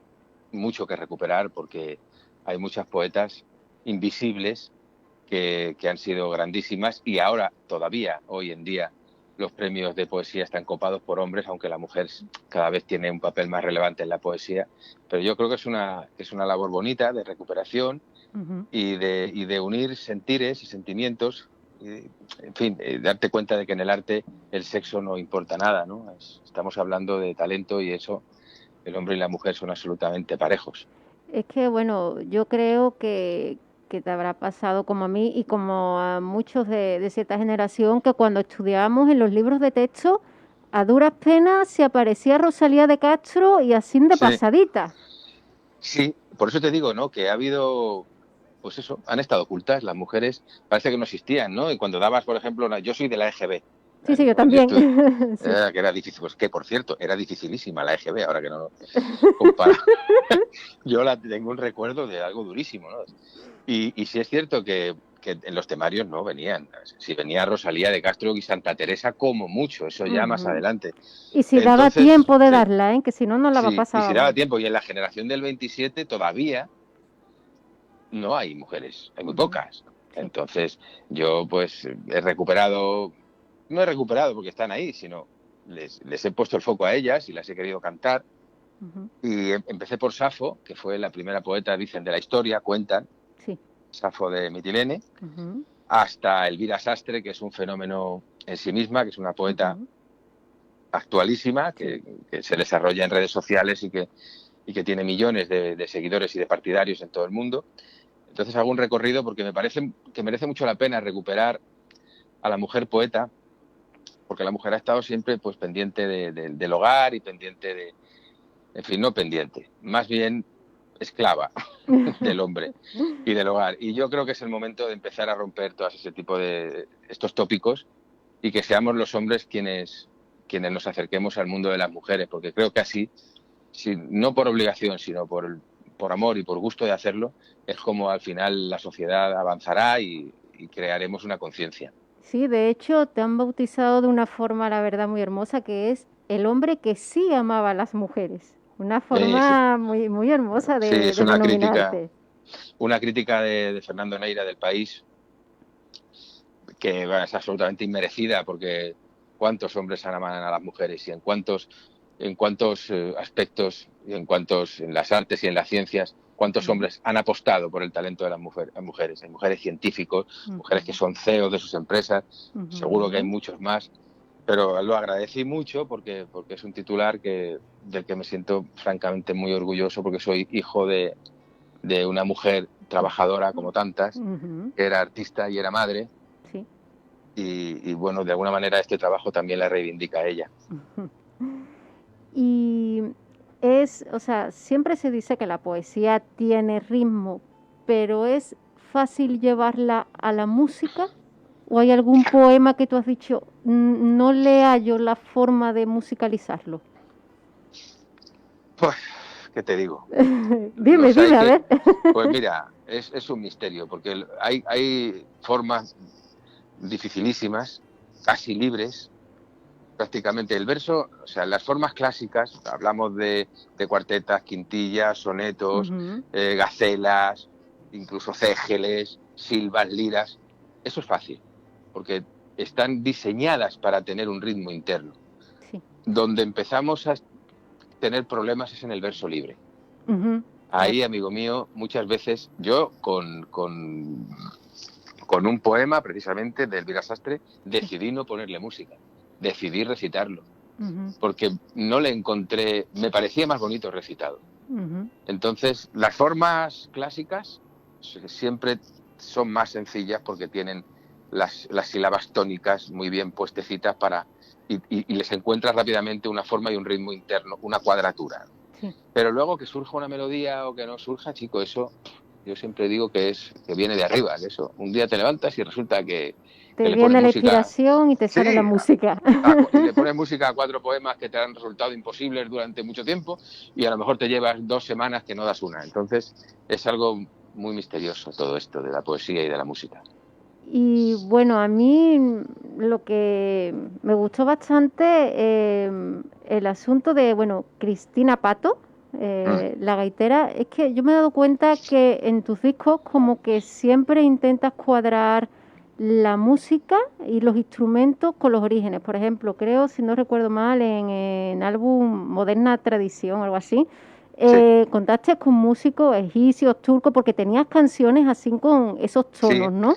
mucho que recuperar, porque hay muchas poetas invisibles que han sido grandísimas, y ahora todavía, hoy en día, los premios de poesía están copados por hombres, aunque la mujer cada vez tiene un papel más relevante en la poesía. Pero yo creo que es una labor bonita de recuperación y de unir sentires y sentimientos, en fin, darte cuenta de que en el arte el sexo no importa nada, ¿no? Estamos hablando de talento, y eso, el hombre y la mujer son absolutamente parejos. Es que, bueno, yo creo que te habrá pasado como a mí y como a muchos de cierta generación, que cuando estudiábamos en los libros de texto, a duras penas se aparecía Rosalía de Castro y así de pasadita. Sí, por eso te digo, ¿no? Que ha habido, pues eso, han estado ocultas. Las mujeres parece que no existían, ¿no? Y cuando dabas, por ejemplo, yo soy de la EGB. Sí, yo también. Que era difícil, pues que por cierto, era dificilísima la EGB, ahora que no lo comparo. Yo tengo un recuerdo de algo durísimo, ¿no? Y sí es cierto que en los temarios no venían. Si venía Rosalía de Castro y Santa Teresa, como mucho, eso ya más adelante. Y si daba tiempo de darla, que si no, no la va a pasar. Y si daba tiempo, y en la generación del 27 todavía no hay mujeres, hay muy pocas. Entonces yo pues no he recuperado porque están ahí, sino les he puesto el foco a ellas y las he querido cantar. Y empecé por Safo, que fue la primera poeta, dicen, de la historia, cuentan. Safo de Mitilene, hasta Elvira Sastre, que es un fenómeno en sí misma, que es una poeta actualísima, que se desarrolla en redes sociales y que tiene millones de seguidores y de partidarios en todo el mundo. Entonces hago un recorrido porque me parece que merece mucho la pena recuperar a la mujer poeta, porque la mujer ha estado siempre pues pendiente del hogar y pendiente de... En fin, no pendiente, más bien esclava del hombre y del hogar. Y yo creo que es el momento de empezar a romper todo ese tipo de estos tópicos y que seamos los hombres quienes nos acerquemos al mundo de las mujeres, porque creo que así, no por obligación, sino por amor y por gusto de hacerlo, es como al final la sociedad avanzará y crearemos una conciencia. Sí, de hecho te han bautizado de una forma, la verdad, muy hermosa, que es el hombre que sí amaba a las mujeres. Una forma muy, muy hermosa de es una crítica de Fernando Neira del País, que es absolutamente inmerecida, porque cuántos hombres aman a las mujeres y en cuántos aspectos y en las artes y en las ciencias, ¿Cuántos hombres han apostado por el talento de las mujeres? Hay mujeres científicos, mujeres que son CEOs de sus empresas, seguro que hay muchos más, pero lo agradecí mucho porque es un titular del que me siento francamente muy orgulloso, porque soy hijo de una mujer trabajadora como tantas, que era artista y era madre, sí. y bueno, de alguna manera este trabajo también la reivindica a ella. Y o sea, siempre se dice que la poesía tiene ritmo, pero ¿es fácil llevarla a la música? ¿O hay algún poema que tú has dicho, no le hallo la forma de musicalizarlo? Pues, ¿qué te digo? dime, a ver. Pues mira, es un misterio, porque hay formas dificilísimas, casi libres. Prácticamente el verso, o sea, las formas clásicas, hablamos de cuartetas, quintillas, sonetos, gacelas, incluso cégeles, silvas, liras. Eso es fácil, porque están diseñadas para tener un ritmo interno. Sí. Donde empezamos a tener problemas es en el verso libre. Ahí, amigo mío, muchas veces yo con un poema, precisamente, de Elvira Sastre, decidí no ponerle música. Decidí recitarlo, porque no le encontré, me parecía más bonito recitado. Entonces, las formas clásicas siempre son más sencillas porque tienen las sílabas tónicas muy bien puestecitas y les encuentras rápidamente una forma y un ritmo interno, una cuadratura. Sí. Pero luego que surja una melodía o que no surja, chico, eso yo siempre digo que viene de arriba, que eso. Un día te levantas y resulta que te viene la inspiración y te sale la música. Y le pones música a 4 poemas que te han resultado imposibles durante mucho tiempo y a lo mejor te llevas 2 semanas que no das una. Entonces es algo muy misterioso todo esto de la poesía y de la música. Y bueno, a mí lo que me gustó bastante el asunto de, Cristina Pato, la gaitera, es que yo me he dado cuenta que en tus discos como que siempre intentas cuadrar la música y los instrumentos con los orígenes. Por ejemplo, creo, si no recuerdo mal, en álbum Moderna Tradición o algo así, contaste con músicos egipcios, turcos, porque tenías canciones así con esos tonos, ¿no?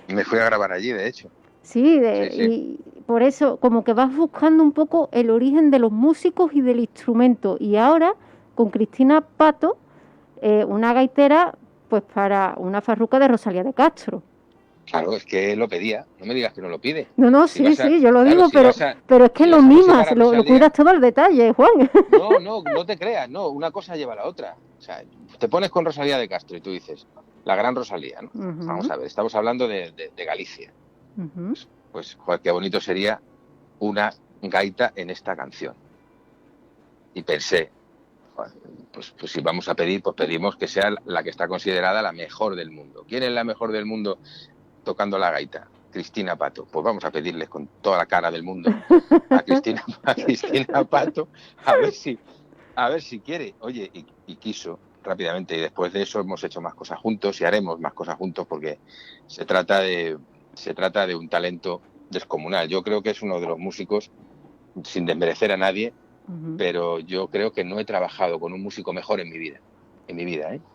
Me fui a grabar allí, de hecho. Sí. Y por eso como que vas buscando un poco el origen de los músicos y del instrumento. Y ahora, con Cristina Pato, una gaitera, pues para una farruca de Rosalía de Castro. Claro, es que lo pedía, no me digas que no lo pide. No, sí, yo lo digo, pero es que lo mimas, lo cuidas todo el detalle, Juan. No te creas, una cosa lleva a la otra. O sea, te pones con Rosalía de Castro y tú dices, la gran Rosalía, ¿no? Vamos a ver, estamos hablando de Galicia. Pues, joder, qué bonito sería una gaita en esta canción. Y pensé, pues si vamos a pedir, pues pedimos que sea la que está considerada la mejor del mundo. ¿Quién es la mejor del mundo tocando la gaita? Cristina Pato. Pues vamos a pedirles con toda la cara del mundo a Cristina Pato a ver si quiere. Oye, y quiso rápidamente, y después de eso hemos hecho más cosas juntos y haremos más cosas juntos porque se trata de un talento descomunal. Yo creo que es uno de los músicos, sin desmerecer a nadie, pero yo creo que no he trabajado con un músico mejor en mi vida.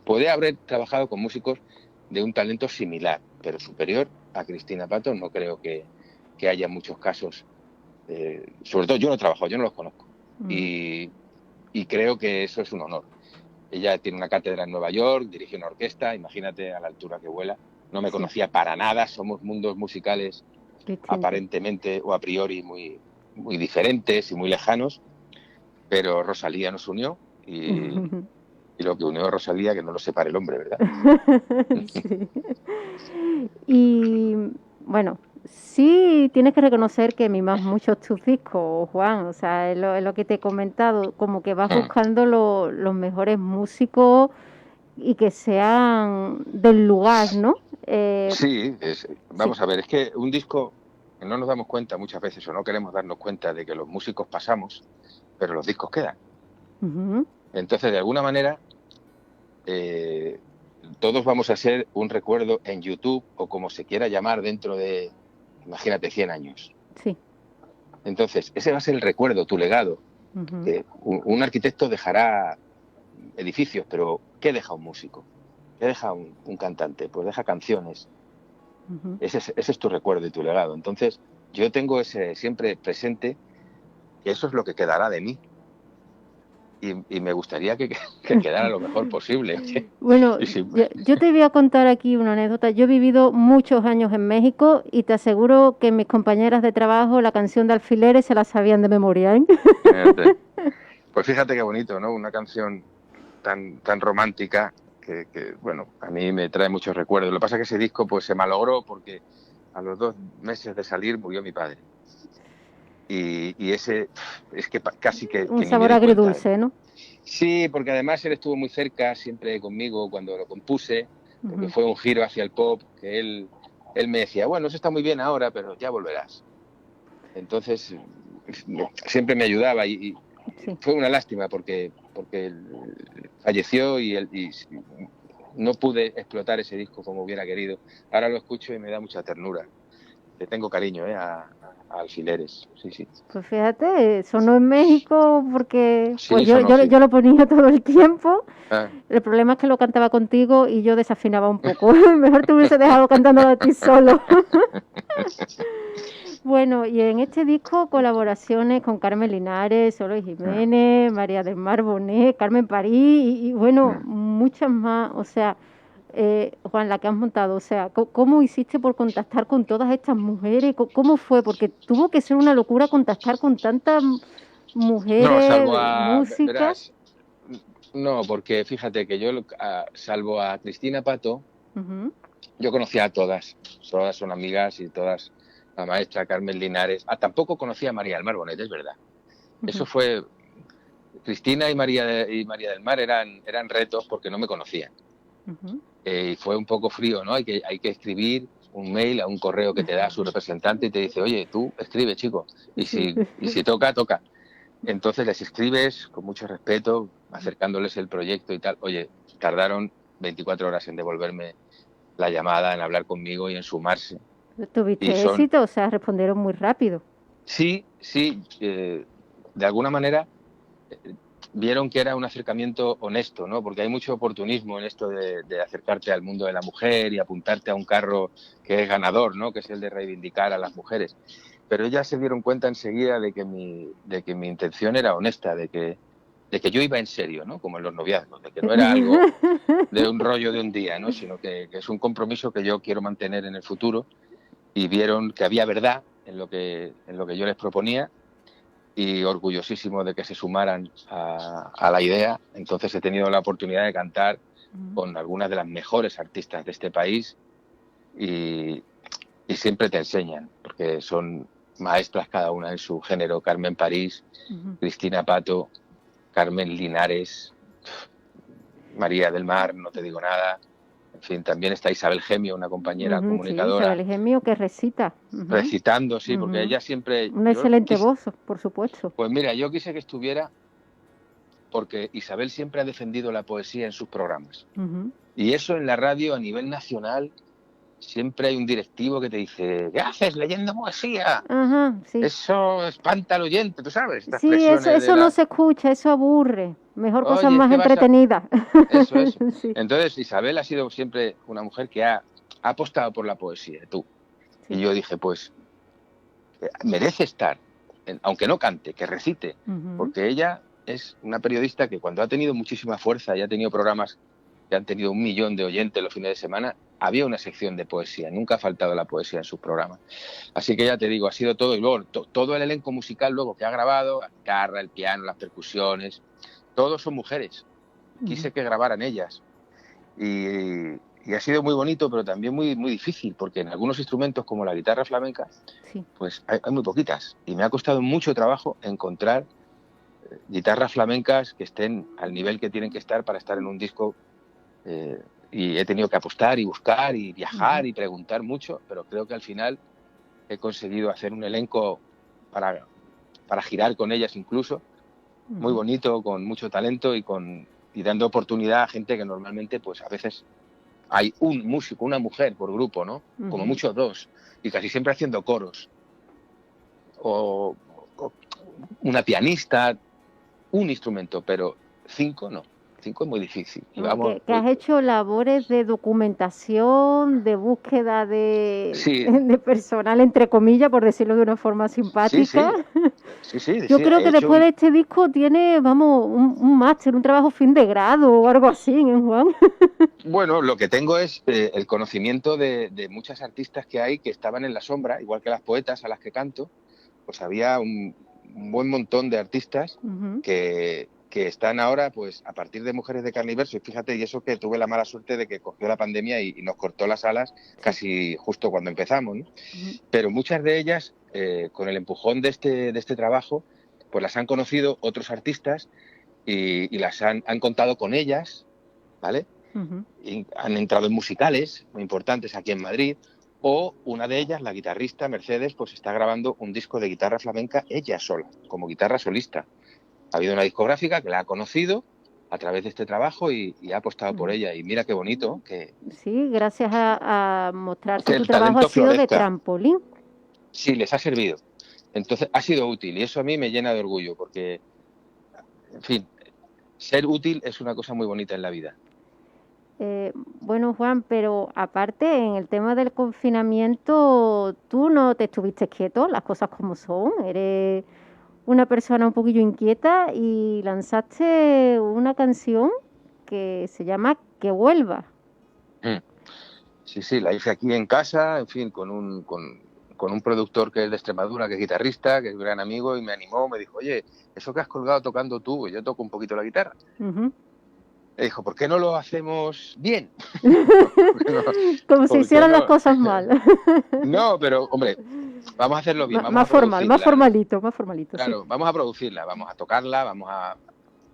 Puede haber trabajado con músicos de un talento similar, pero superior a Cristina Pato no creo que haya muchos casos. Sobre todo yo no he trabajado, yo no los conozco. Y creo que eso es un honor. Ella tiene una cátedra en Nueva York, dirige una orquesta, imagínate a la altura que vuela. No me conocía para nada, somos mundos musicales aparentemente o a priori muy, muy diferentes y muy lejanos, pero Rosalía nos unió y lo que unió a Rosalía, que no lo separe el hombre, ¿verdad? Sí. Y bueno, sí tienes que reconocer que mimas mucho tus discos, Juan, o sea, es lo que te he comentado, como que vas buscando los mejores músicos y que sean del lugar, ¿no? Sí, vamos a ver, es que un disco, no nos damos cuenta muchas veces o no queremos darnos cuenta de que los músicos pasamos, pero los discos quedan. Entonces, de alguna manera, todos vamos a ser un recuerdo en YouTube o como se quiera llamar dentro de, imagínate, 100 años. Sí. Entonces, ese va a ser el recuerdo, tu legado. Un arquitecto dejará edificios, pero ¿qué deja un músico? ¿Qué deja un cantante? Pues deja canciones. Ese es tu recuerdo y tu legado. Entonces, yo tengo ese siempre presente que eso es lo que quedará de mí. Y me gustaría que quedara lo mejor posible. Bueno, yo te voy a contar aquí una anécdota. Yo he vivido muchos años en México y te aseguro que mis compañeras de trabajo la canción de Alfileres se la sabían de memoria, ¿eh? Pues fíjate qué bonito, ¿no? Una canción tan romántica que, bueno, a mí me trae muchos recuerdos. Lo que pasa es que ese disco pues se malogró porque a los 2 meses de salir murió mi padre. Y ese es que casi que... Un sabor agridulce, ¿no? Sí, porque además él estuvo muy cerca, siempre conmigo cuando lo compuse, porque fue un giro hacia el pop, que él me decía, bueno, eso está muy bien ahora, pero ya volverás. Entonces, siempre me ayudaba y fue una lástima porque él falleció y no pude explotar ese disco como hubiera querido. Ahora lo escucho y me da mucha ternura. Le tengo cariño a Alfileres, sí. Pues fíjate, sonó en México porque Sí, pues sonó, sí. yo lo ponía todo el tiempo. Ah. El problema es que lo cantaba contigo y yo desafinaba un poco. Mejor te hubiese dejado cantando a ti solo. Bueno, y en este disco colaboraciones con Carmen Linares, Solo Jiménez, María del Mar Bonet, Carmen París y bueno, muchas más. O sea, Juan, la que has montado, o sea, ¿cómo hiciste por contactar con todas estas mujeres? ¿Cómo fue? Porque tuvo que ser una locura contactar con tantas mujeres, músicas. No, porque fíjate que yo, salvo a Cristina Pato, yo conocía a todas son amigas y todas, la maestra Carmen Linares, tampoco conocía a María del Mar Bonet, es verdad. Eso fue, Cristina y María del Mar eran retos porque no me conocían. Y fue un poco frío, ¿no? Hay que escribir un mail a un correo que te da su representante y te dice, oye, tú escribe, chico, y si toca. Entonces les escribes con mucho respeto, acercándoles el proyecto y tal. Oye, tardaron 24 horas en devolverme la llamada, en hablar conmigo y en sumarse. ¿Tuviste éxito? O sea, respondieron muy rápido. Sí, de alguna manera vieron que era un acercamiento honesto, ¿no? Porque hay mucho oportunismo en esto de acercarte al mundo de la mujer y apuntarte a un carro que es ganador, ¿no? Que es el de reivindicar a las mujeres. Pero ellas se dieron cuenta enseguida de que mi intención era honesta, de que yo iba en serio, ¿no? Como en los noviazgos, de que no era algo de un rollo de un día, ¿no? Sino que es un compromiso que yo quiero mantener en el futuro, y vieron que había verdad en lo que yo les proponía, y orgullosísimo de que se sumaran a la idea. Entonces he tenido la oportunidad de cantar con algunas de las mejores artistas de este país y siempre te enseñan, porque son maestras cada una en su género. Carmen París, Cristina Pato, Carmen Linares, María del Mar, no te digo nada. En fin, también está Isabel Gemio, una compañera comunicadora. Sí, Isabel Gemio, que recita. Recitando, sí, porque ella siempre... Una excelente voz, por supuesto. Pues mira, yo quise que estuviera porque Isabel siempre ha defendido la poesía en sus programas. Y eso en la radio a nivel nacional, siempre hay un directivo que te dice, ¿qué haces leyendo poesía? Sí. Eso espanta al oyente, tú sabes. Sí, eso no se escucha, eso aburre. Mejor cosas más entretenidas. Eso. Sí. Entonces Isabel ha sido siempre una mujer que ha apostado por la poesía, tú. Sí. Y yo dije, pues, merece estar, aunque no cante, que recite, porque ella es una periodista que cuando ha tenido muchísima fuerza y ha tenido programas que han tenido 1 millón de oyentes los fines de semana, había una sección de poesía, nunca ha faltado la poesía en sus programas. Así que ya te digo, ha sido todo, y luego todo el elenco musical luego que ha grabado, la guitarra, el piano, las percusiones, todos son mujeres. Quise que grabaran ellas. Y ha sido muy bonito, pero también muy, muy difícil, porque en algunos instrumentos como la guitarra flamenca, pues hay muy poquitas. Y me ha costado mucho trabajo encontrar guitarras flamencas que estén al nivel que tienen que estar para estar en un disco. Y he tenido que apostar y buscar y viajar y preguntar mucho, pero creo que al final he conseguido hacer un elenco para girar con ellas incluso, muy bonito, con mucho talento y dando oportunidad a gente que normalmente pues a veces hay un músico, una mujer por grupo, ¿no? Como muchos 2, y casi siempre haciendo coros. O una pianista, un instrumento, pero 5 no. 5 es muy difícil. Y ¿no? vamos, Que has hecho labores de documentación, de búsqueda de, Sí. de personal, entre comillas, por decirlo de una forma simpática. Sí, Yo creo he que hecho- después de este disco tiene, vamos, un máster, un trabajo fin de grado o algo así, ¿eh, Juan? Bueno, lo que tengo es el conocimiento de muchas artistas que hay que estaban en la sombra, igual que las poetas a las que canto, pues había un buen montón de artistas Ujú. que están ahora, pues a partir de Mujeres de Carne y Verso, y fíjate, y eso que tuve la mala suerte de que cogió la pandemia y nos cortó las alas casi justo cuando empezamos, ¿no? Pero muchas de ellas, con el empujón de este trabajo, pues las han conocido otros artistas y las han contado con ellas, ¿vale? Ujú. Y han entrado en musicales muy importantes aquí en Madrid, o una de ellas, la guitarrista Mercedes, pues está grabando un disco de guitarra flamenca ella sola, como guitarra solista. Ha habido una discográfica que la ha conocido a través de este trabajo y ha apostado por ella. Y mira qué bonito que Sí, gracias a mostrarse Que tu el trabajo ha talento sido de florezca. trampolín. sí les ha servido. Entonces ha sido útil y eso a mí me llena de orgullo porque, en fin, ser útil es una cosa muy bonita en la vida. Bueno, Juan, pero aparte, en el tema del confinamiento, tú no te estuviste quieto, las cosas como son. Eres una persona un poquillo inquieta y lanzaste una canción que se llama Que vuelva. Sí, la hice aquí en casa, en fin, con un productor que es de Extremadura, que es guitarrista, que es un gran amigo, y me animó, me dijo, oye, eso que has colgado tocando tú, yo toco un poquito la guitarra. Ujú. Me dijo, ¿por qué no lo hacemos bien? Como si ¿por qué hicieran no? las cosas mal. No, pero, hombre, vamos a hacerlo bien. vamos Más a formal, más producirla. formalito, Claro, sí. vamos a producirla, vamos a tocarla, vamos a...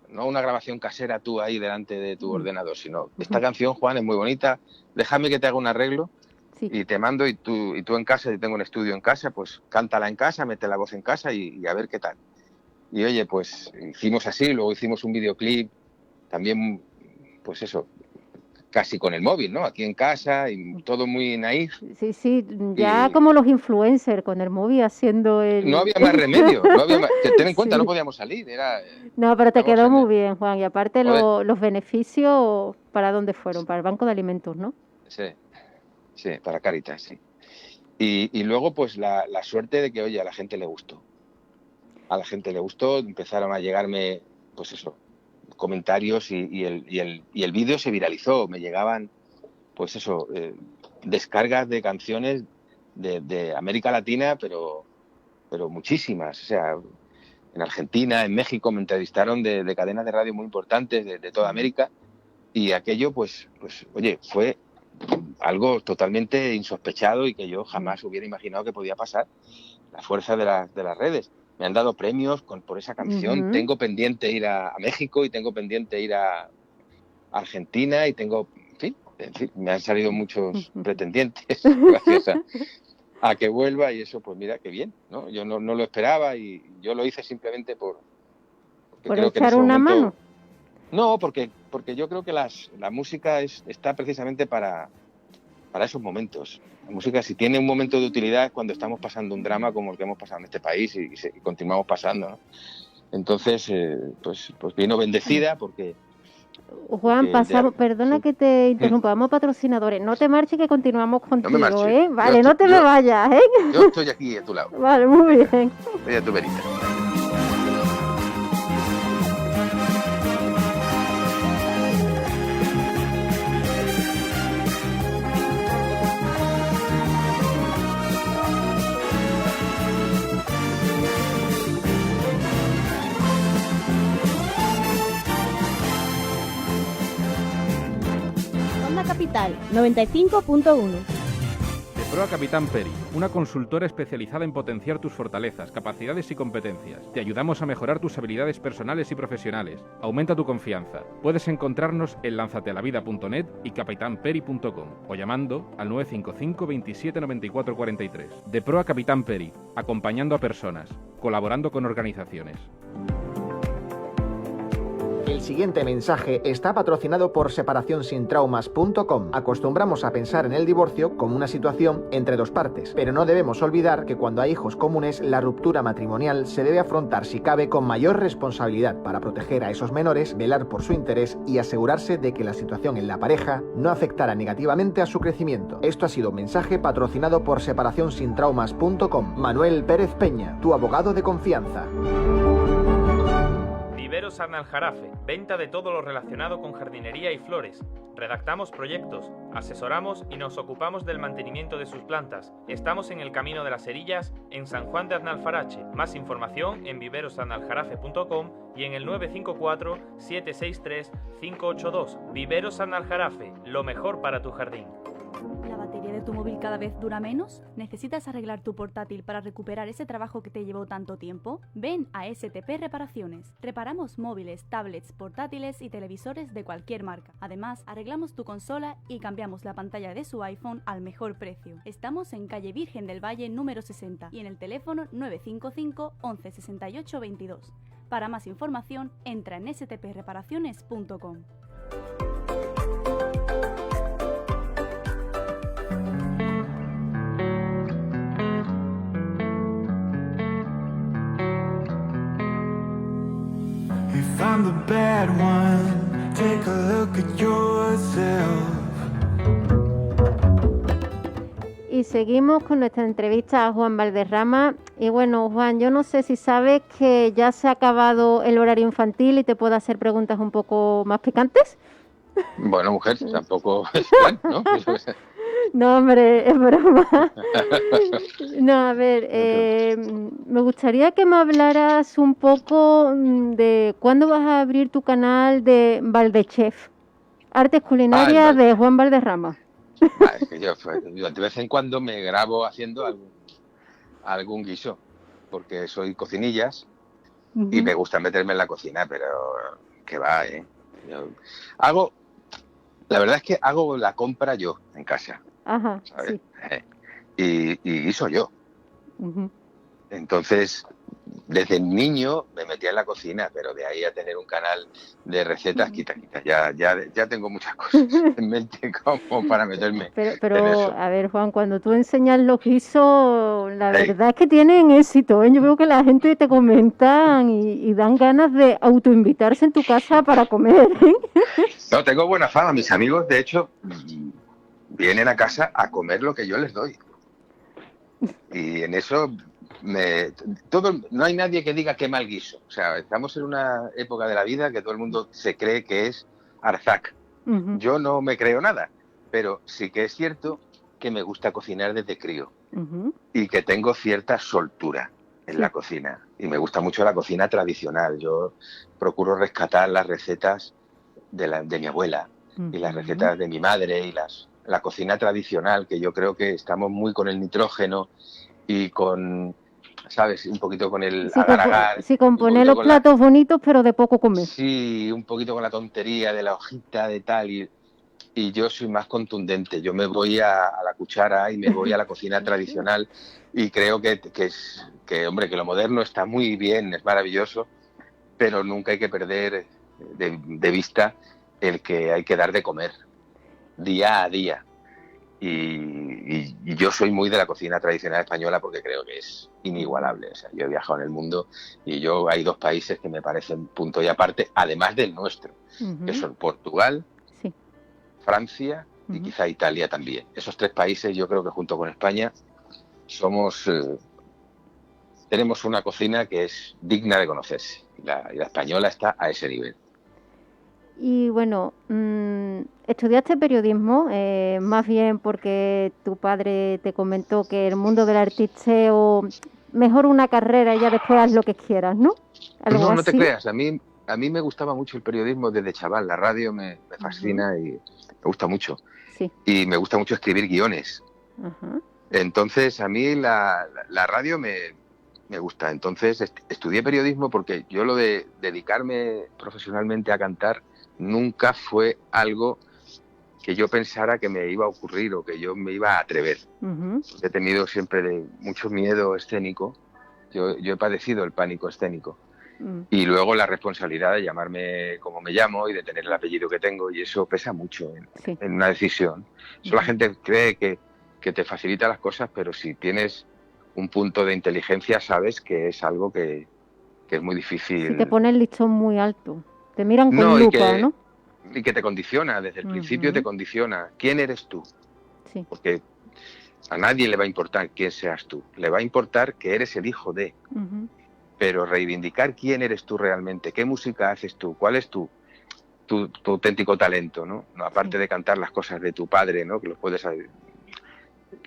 No una grabación casera tú ahí delante de tu ordenador, sino esta canción, Juan, es muy bonita, déjame que te haga un arreglo y te mando y tú en casa, si tengo un estudio en casa, pues cántala en casa, mete la voz en casa y a ver qué tal. Y oye, pues hicimos así, luego hicimos un videoclip también, pues eso, casi con el móvil, ¿no? Aquí en casa y todo muy naif. Sí, ya como los influencers con el móvil haciendo el... No había más remedio, no había más... Ten en cuenta, no podíamos salir, era... No, pero te Estamos quedó en muy bien, Juan. Y aparte Joder. los beneficios, ¿para dónde fueron? Para el Banco de Alimentos, ¿no? Sí, para Cáritas, sí. Y luego, pues la suerte de que, oye, a la gente le gustó. A la gente le gustó, empezaron a llegarme, pues eso, comentarios y el vídeo se viralizó. Me llegaban, pues eso, descargas de canciones de América Latina, pero muchísimas. O sea, en Argentina, en México, me entrevistaron de cadenas de radio muy importantes de toda América y aquello, pues oye, fue algo totalmente insospechado y que yo jamás hubiera imaginado que podía pasar. La fuerza de las redes. Me han dado premios por esa canción. Ujú. Tengo pendiente ir a México y tengo pendiente ir a Argentina y tengo, en fin, me han salido muchos pretendientes gracias a que vuelva y eso, pues mira, qué bien, ¿no? Yo no lo esperaba y yo lo hice simplemente porque Por creo que en echar ese una momento... mano. No, porque yo creo que la música está precisamente para esos momentos. La música, si tiene un momento de utilidad, es cuando estamos pasando un drama como el que hemos pasado en este país y continuamos pasando, ¿no? Entonces, pues vino bendecida porque... Juan, pasamos, perdona que te interrumpa, vamos patrocinadores. No te marches que continuamos contigo, marcho. ¿eh? Vale, Yo no te estoy- me yo- vayas, ¿eh? Yo estoy aquí a tu lado. Vale, muy bien. Voy a tu verita. Onda Capital 95.1. De Proa Capitán Peri, una consultora especializada en potenciar tus fortalezas, capacidades y competencias. Te ayudamos a mejorar tus habilidades personales y profesionales. Aumenta tu confianza. Puedes encontrarnos en lanzatealavida.net y capitanperi.com o llamando al 955 27 94 43. De Proa Capitán Peri, acompañando a personas, colaborando con organizaciones. El siguiente mensaje está patrocinado por separacionsintraumas.com. Acostumbramos a pensar en el divorcio como una situación entre dos partes, pero no debemos olvidar que cuando hay hijos comunes, la ruptura matrimonial se debe afrontar si cabe con mayor responsabilidad para proteger a esos menores, velar por su interés y asegurarse de que la situación en la pareja no afectará negativamente a su crecimiento. Esto ha sido un mensaje patrocinado por separacionsintraumas.com. Manuel Pérez Peña, tu abogado de confianza. Viveros Arnaljarafe, venta de todo lo relacionado con jardinería y flores. Redactamos proyectos, asesoramos y nos ocupamos del mantenimiento de sus plantas. Estamos en el Camino de las Cerillas, en San Juan de Arnalfarache. Más información en viverosarnaljarafe.com y en el 954-763-582. Viveros Arnaljarafe, lo mejor para tu jardín. ¿La batería de tu móvil cada vez dura menos? ¿Necesitas arreglar tu portátil para recuperar ese trabajo que te llevó tanto tiempo? Ven a STP Reparaciones. Reparamos móviles, tablets, portátiles y televisores de cualquier marca. Además, arreglamos tu consola y cambiamos la pantalla de su iPhone al mejor precio. Estamos en calle Virgen del Valle número 60 y en el teléfono 955 11 68 22. Para más información, entra en stpreparaciones.com. If I'm the bad one, take a look at yourself. Y seguimos con nuestra entrevista a Juan Valderrama. Y bueno, Juan, yo no sé si sabes que ya se ha acabado el horario infantil y te puedo hacer preguntas un poco más picantes. Bueno, mujer, tampoco ¿no? No, hombre, es broma. No, a ver, me gustaría que me hablaras un poco de cuándo vas a abrir tu canal de Valdechef, Artes Culinarias de Juan Valderrama. Es que yo de vez en cuando me grabo haciendo algún guiso, porque soy cocinillas y me gusta meterme en la cocina, pero que va, la verdad es que hago la compra yo en casa. Ajá, ¿sabes? Sí. Y guiso yo. Entonces, desde niño me metía en la cocina, pero de ahí a tener un canal de recetas, quita. Ya tengo muchas cosas en mente como para meterme Pero en eso. a ver, Juan, cuando tú enseñas los guisos, la verdad es que tienen éxito, ¿eh? Yo veo que la gente te comentan y dan ganas de autoinvitarse en tu casa para comer, ¿eh? No, tengo buena fama. Mis amigos, de hecho, vienen a casa a comer lo que yo les doy. Y en eso no hay nadie que diga qué mal guiso. O sea, estamos en una época de la vida que todo el mundo se cree que es Arzac. Yo no me creo nada, pero sí que es cierto que me gusta cocinar desde crío y que tengo cierta soltura en la cocina. Y me gusta mucho la cocina tradicional. Yo procuro rescatar las recetas de mi abuela y las recetas de mi madre y la cocina tradicional, que yo creo que estamos muy con el nitrógeno y con, ¿sabes? Un poquito con el agar-agar. Sí, con poner los platos bonitos, pero de poco comer. Sí, un poquito con la tontería de la hojita, de tal, y yo soy más contundente. Yo me voy a la cuchara y me voy a la cocina tradicional y creo que lo moderno está muy bien, es maravilloso, pero nunca hay que perder de vista el que hay que dar de comer día a día. Y yo soy muy de la cocina tradicional española porque creo que es inigualable. O sea, yo he viajado en el mundo y hay dos países que me parecen punto y aparte, además del nuestro, que son Portugal, Francia y quizá Italia también. Esos tres países yo creo que junto con España tenemos una cocina que es digna de conocerse. Y la española está a ese nivel. Y bueno, estudiaste periodismo, más bien porque tu padre te comentó que el mundo del artisteo, mejor una carrera y ya después haz lo que quieras, ¿no? No te creas, a mí me gustaba mucho el periodismo desde chaval, la radio me fascina y me gusta mucho. Sí. Y me gusta mucho escribir guiones. Entonces a mí la radio me gusta. Entonces estudié periodismo porque yo lo de dedicarme profesionalmente a cantar nunca fue algo que yo pensara que me iba a ocurrir o que yo me iba a atrever. He tenido siempre mucho miedo escénico. Yo he padecido el pánico escénico Y luego la responsabilidad de llamarme como me llamo y de tener el apellido que tengo, y eso pesa mucho en una decisión. Eso la gente cree que te facilita las cosas, pero si tienes un punto de inteligencia sabes que es algo que es muy difícil. Si te pone el listón muy alto, te miran con lupa, ¿no? Y que te condiciona, desde el principio te condiciona. ¿Quién eres tú? Sí. Porque a nadie le va a importar quién seas tú, le va a importar que eres el hijo de. Pero reivindicar quién eres tú realmente, qué música haces tú, cuál es tu auténtico talento, ¿no? Aparte de cantar las cosas de tu padre, ¿no? Que los puedes,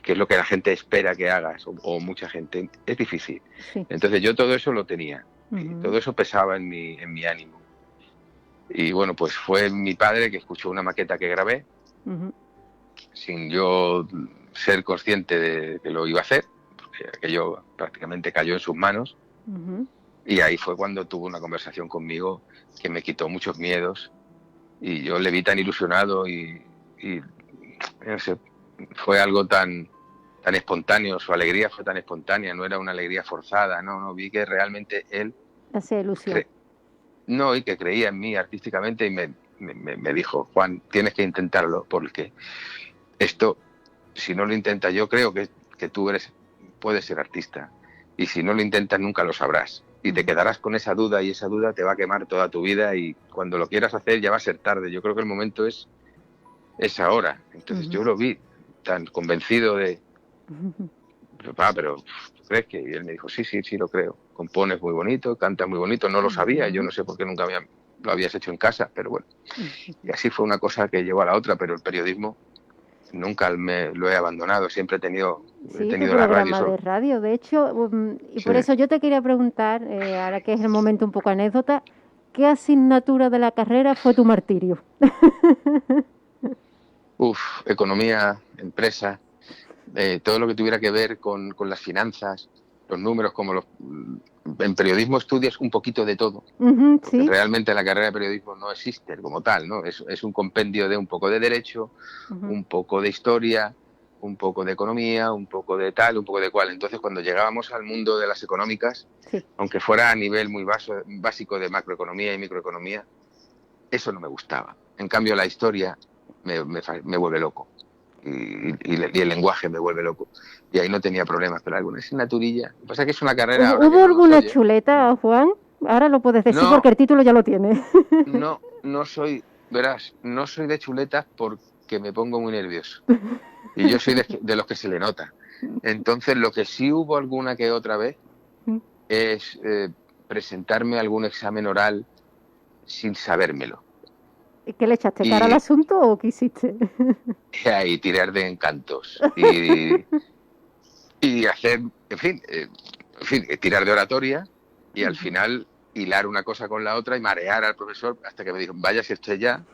que es lo que la gente espera que hagas, o mucha gente, es difícil. Sí. Entonces yo todo eso lo tenía, y todo eso pesaba en mi ánimo. Y bueno, pues fue mi padre que escuchó una maqueta que grabé, sin yo ser consciente de que lo iba a hacer, porque aquello prácticamente cayó en sus manos. Y ahí fue cuando tuvo una conversación conmigo que me quitó muchos miedos, y yo le vi tan ilusionado y no sé, fue algo tan espontáneo, su alegría fue tan espontánea, no era una alegría forzada, no, vi que realmente él hace ilusión. Y que creía en mí artísticamente, y me dijo: Juan, tienes que intentarlo, porque esto, si no lo intentas, yo creo que tú puedes ser artista, y si no lo intentas nunca lo sabrás, y te quedarás con esa duda, y esa duda te va a quemar toda tu vida, y cuando lo quieras hacer ya va a ser tarde. Yo creo que el momento es ahora. Entonces yo lo vi tan convencido de: papá, pero ¿tú crees que? Y él me dijo: sí, lo creo. Compones muy bonito, cantas muy bonito. No lo sabía, yo no sé por qué nunca lo habías hecho en casa, pero bueno. Y así fue una cosa que llevó a la otra, pero el periodismo nunca lo he abandonado, siempre he tenido la radio. De radio, de hecho, y por eso yo te quería preguntar, ahora que es el momento un poco anécdota, ¿qué asignatura de la carrera fue tu martirio? Economía, empresa, todo lo que tuviera que ver con las finanzas, los números, en periodismo estudias un poquito de todo. ¿Sí? Realmente la carrera de periodismo no existe como tal, ¿no? Es un compendio de un poco de derecho, un poco de historia, un poco de economía, un poco de tal, un poco de cual. Entonces, cuando llegábamos al mundo de las económicas, aunque fuera a nivel muy básico de macroeconomía y microeconomía, eso no me gustaba. En cambio, la historia me vuelve loco. Y el lenguaje me vuelve loco. Y ahí no tenía problemas, pero alguna asignaturilla. Lo que pasa es que es una carrera... ¿Hubo alguna chuleta, Juan? Ahora lo puedes decir porque el título ya lo tiene. No soy... Verás, no soy de chuletas porque me pongo muy nervioso. Y yo soy de los que se le nota. Entonces, lo que sí hubo alguna que otra vez es presentarme algún examen oral sin sabérmelo. ¿Qué le echaste cara al asunto o qué hiciste? Y tirar de encantos. Y hacer, en fin, tirar de oratoria y al final hilar una cosa con la otra y marear al profesor hasta que me dijo: váyase usted ya,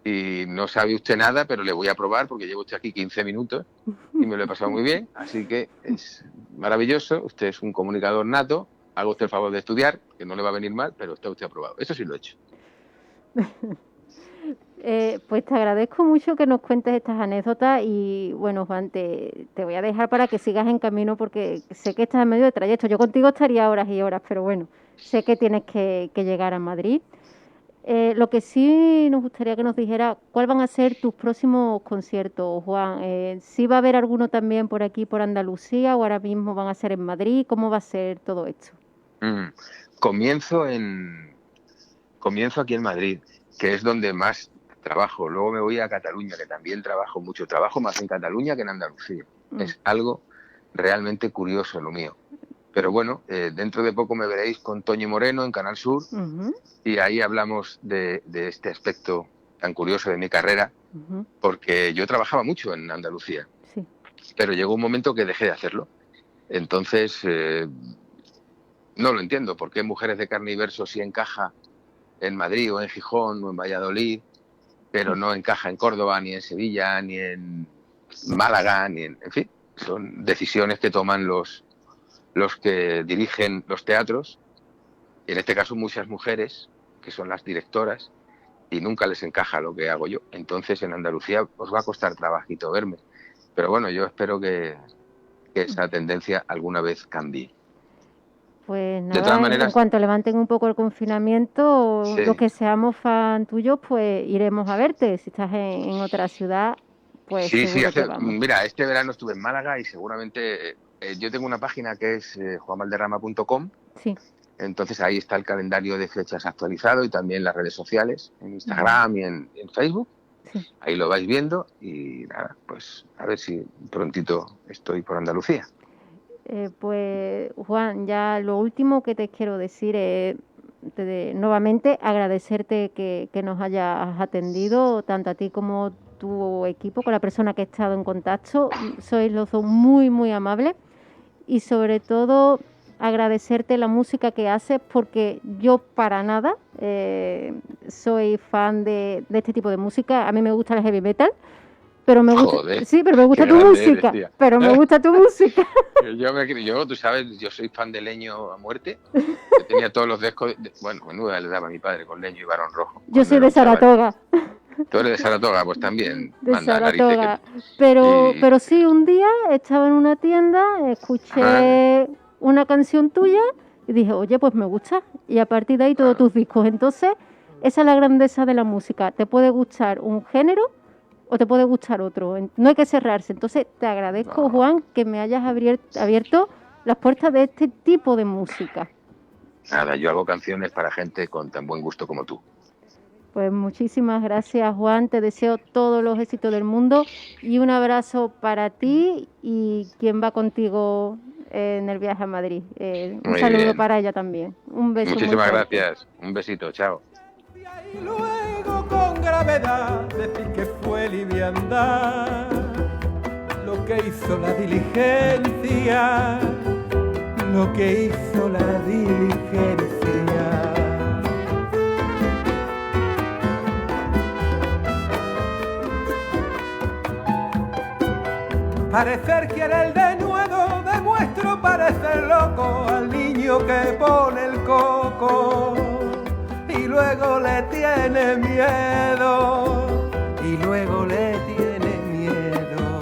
y no sabe usted nada, pero le voy a probar porque llevo usted aquí 15 minutos y me lo he pasado muy bien, así que es maravilloso, usted es un comunicador nato, haga usted el favor de estudiar, que no le va a venir mal, pero está usted aprobado. Eso sí lo he hecho. Pues te agradezco mucho que nos cuentes estas anécdotas y bueno, Juan, te voy a dejar para que sigas en camino porque sé que estás en medio de trayecto. Yo contigo estaría horas y horas, pero bueno, sé que tienes que llegar a Madrid. Lo que sí nos gustaría que nos dijera, ¿cuáles van a ser tus próximos conciertos, Juan? ¿Sí va a haber alguno también por aquí, por Andalucía, o ahora mismo van a ser en Madrid? ¿Cómo va a ser todo esto? Comienzo aquí en Madrid, que es donde más trabajo. Luego me voy a Cataluña, que también trabajo mucho. Trabajo más en Cataluña que en Andalucía. Es algo realmente curioso lo mío. Pero bueno, dentro de poco me veréis con Toñi Moreno en Canal Sur y ahí hablamos de este aspecto tan curioso de mi carrera, porque yo trabajaba mucho en Andalucía, pero llegó un momento que dejé de hacerlo. Entonces, no lo entiendo. ¿Por qué Mujeres de Carne y Verso sí encaja en Madrid o en Gijón o en Valladolid, pero no encaja en Córdoba, ni en Sevilla, ni en Málaga, en fin? Son decisiones que toman los que dirigen los teatros, y en este caso muchas mujeres, que son las directoras, y nunca les encaja lo que hago yo. Entonces en Andalucía os va a costar trabajito verme. Pero bueno, yo espero que esa tendencia alguna vez cambie. Pues De todas nada, maneras- en cuanto levanten un poco el confinamiento, Sí. los que seamos fan tuyos, pues iremos a verte. Si estás en otra ciudad, pues Sí, seguro que vamos. mira, este verano estuve en Málaga y seguramente yo tengo una página que es juanvalderrama.com. Sí. Entonces ahí está el calendario de fechas actualizado y también las redes sociales, en Instagram y en Facebook. Sí. Ahí lo vais viendo y nada, pues a ver si prontito estoy por Andalucía. Pues Juan, ya lo último que te quiero decir es nuevamente agradecerte que nos hayas atendido, tanto a ti como tu equipo, con la persona que he estado en contacto. Sois los dos muy, muy amables y sobre todo agradecerte la música que haces, porque yo para nada soy fan de este tipo de música. A mí me gusta el heavy metal, pero me gusta, Joder, sí, pero me gusta qué tu grande música, eres, tía. pero me gusta tu música. Yo, tú sabes, yo soy fan de Leño a muerte. Yo tenía todos los discos, bueno, menuda le daba a mi padre con Leño y Barón Rojo. Yo soy de Saratoga. Tú eres de Saratoga, pues también. De Manda, narices, Saratoga. Pero, y- pero sí, un día estaba en una tienda, escuché una canción tuya y dije, oye, pues me gusta. Y a partir de ahí todos tus discos. Entonces, esa es la grandeza de la música. Te puede gustar un género o te puede gustar otro. No hay que cerrarse. Entonces, te agradezco, Juan, que me hayas abierto las puertas de este tipo de música. Nada, yo hago canciones para gente con tan buen gusto como tú. Pues muchísimas gracias, Juan. Te deseo todos los éxitos del mundo y un abrazo para ti y quien va contigo en el viaje a Madrid. Un Muy saludo bien. para ella también. Un beso. muy Muchísimas fuerte. gracias. Un besito, chao. Con gravedad decir que fue liviandad lo que hizo la diligencia, lo que hizo la diligencia. Parecer quiere el denuedo, demuestro parecer loco al niño que pone el coco y luego le tiene miedo, y luego le tiene miedo.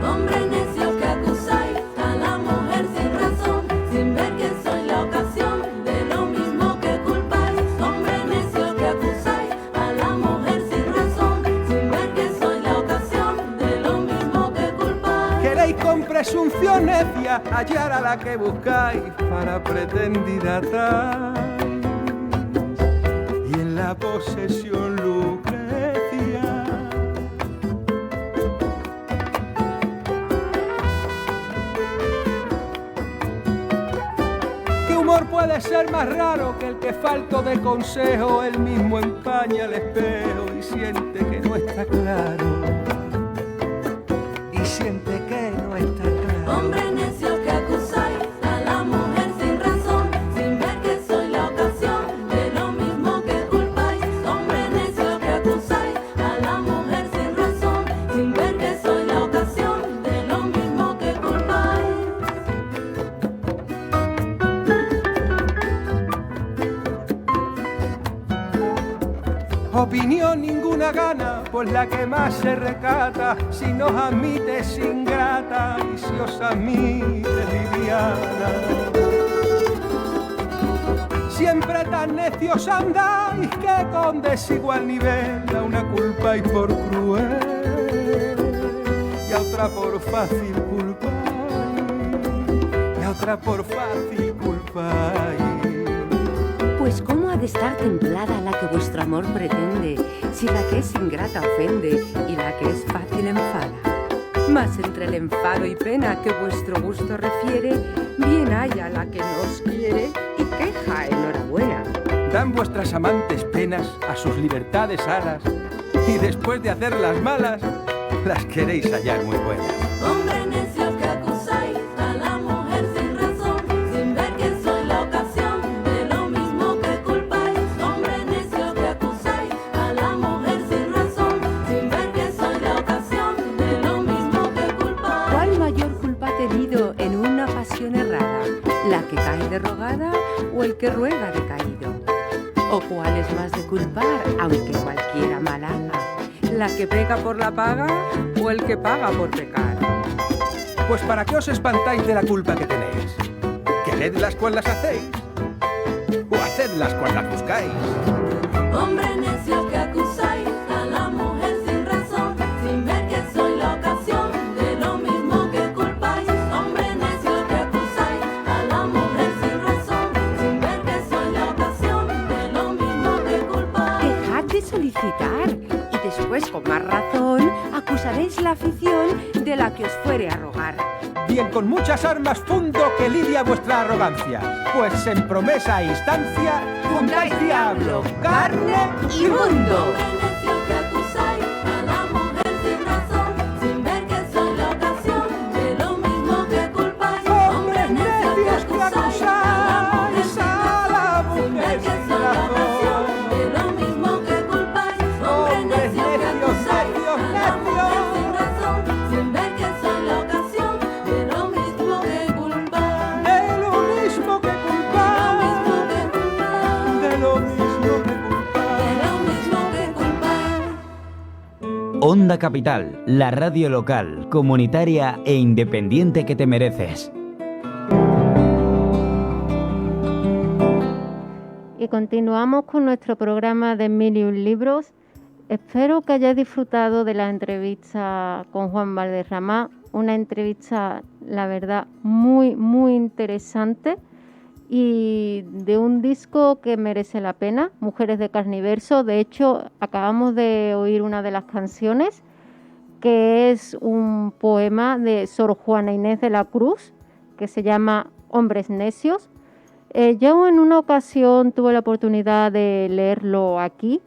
Hombre necio que acusáis a la mujer sin razón, sin ver que soy la ocasión de lo mismo que culpáis. Hombre necio que acusáis a la mujer sin razón, sin ver que soy la ocasión de lo mismo que culpáis. Queréis con presunción necia hallar a la que buscáis para pretendida tal, y en la posesión Lucrecia. ¿Qué humor puede ser más raro que el que falto de consejo él mismo empaña el espejo y siente que no está claro? Y siente que no está claro. Hombre necio que acusáis a la mujer sin razón, sin ver que soy la ocasión de lo mismo que culpáis. Hombre necio que acusáis a la mujer sin razón, sin ver que soy la ocasión de lo mismo que culpáis. Opinión ninguna gana, pues la que más se recata, si nos admite es ingrata y si os admite liviana. Siempre tan necios andáis que con desigual nivel a una culpáis por cruel y a otra por fácil culpáis, y a otra por fácil culpáis. Pues cómo ha de estar templada la que vuestro amor pretende, si la que es ingrata ofende y la que es fácil enfada. Mas entre el enfado y pena que vuestro gusto refiere, bien haya la que no os quiere y queja enhorabuena. Dan vuestras amantes penas a sus libertades alas y después de hacerlas malas, las queréis hallar muy buenas. Hombre necio que acusáis a la mujer sin razón, sin ver que soy la ocasión de lo mismo que culpáis. Hombre necio que acusáis a la mujer sin razón, sin ver que soy la ocasión de lo mismo que culpáis. ¿Cuál mayor culpa ha tenido en una pasión errada? ¿La que cae de rogada o el que ruega decaído? ¿O cuál es más de culpar, aunque cualquiera mal haga? ¿La que pega por la paga o el que paga por pecar? Pues para qué os espantáis de la culpa que tenéis, que Queredlas cual las hacéis, o hacedlas cual las buscáis. Hombre necio que acusáis a la mujer sin razón, sin ver que soy la ocasión de lo mismo que culpáis. Hombre necio que acusáis a la mujer sin razón, sin ver que soy la ocasión de lo mismo que culpáis. Dejad de solicitar y después, con más razón, acusaréis la afición de la que os fuere a rogar. Bien, con muchas armas fundo que lidia vuestra arrogancia, pues en promesa e instancia fundáis diablo, carne y mundo. Onda Capital, la radio local, comunitaria e independiente que te mereces. Y continuamos con nuestro programa de 1001 libros. Espero que hayáis disfrutado de la entrevista con Juan Valderrama, una entrevista, la verdad, muy, muy interesante y de un disco que merece la pena, Mujeres de Carne y Verso. De hecho, acabamos de oír una de las canciones, que es un poema de Sor Juana Inés de la Cruz, que se llama Hombres Necios. Yo en una ocasión tuve la oportunidad de leerlo aquí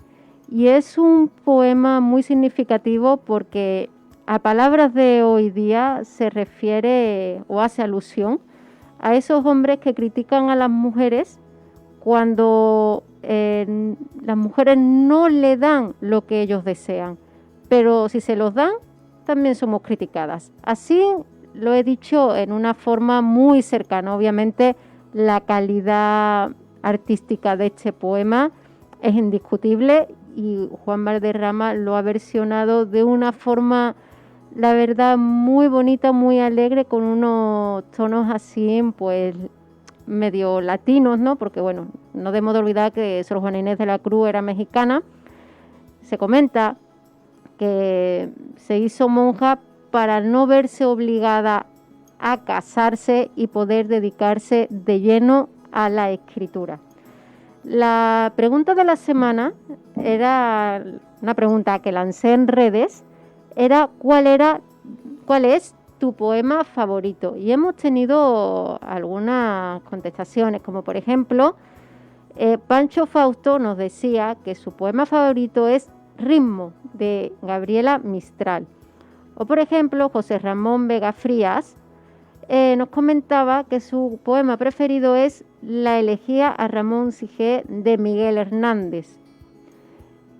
y es un poema muy significativo porque a palabras de hoy día se refiere o hace alusión a esos hombres que critican a las mujeres cuando las mujeres no le dan lo que ellos desean, pero si se los dan, también somos criticadas. Así lo he dicho en una forma muy cercana. Obviamente la calidad artística de este poema es indiscutible y Juan Valderrama lo ha versionado de una forma, la verdad, muy bonita, muy alegre, con unos tonos así, pues, medio latinos, ¿no? Porque, bueno, no debemos de olvidar que Sor Juana Inés de la Cruz era mexicana. Se comenta que se hizo monja para no verse obligada a casarse y poder dedicarse de lleno a la escritura. La pregunta de la semana era una pregunta que lancé en redes, era ¿cuál es tu poema favorito? Y hemos tenido algunas contestaciones, como por ejemplo, Pancho Fausto nos decía que su poema favorito es Ritmo, de Gabriela Mistral. O por ejemplo, José Ramón Vega Frías nos comentaba que su poema preferido es La elegía a Ramón Sigé, de Miguel Hernández.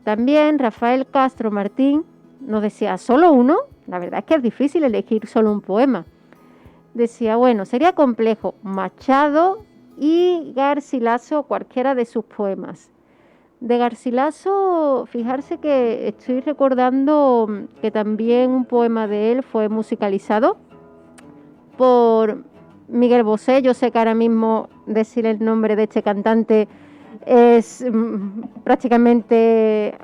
También Rafael Castro Martín nos decía, ¿solo uno? La verdad es que es difícil elegir solo un poema. Decía, bueno, sería complejo, Machado y Garcilaso, cualquiera de sus poemas. De Garcilaso, fijarse que estoy recordando que también un poema de él fue musicalizado por Miguel Bosé. Yo sé que ahora mismo decir el nombre de este cantante es prácticamente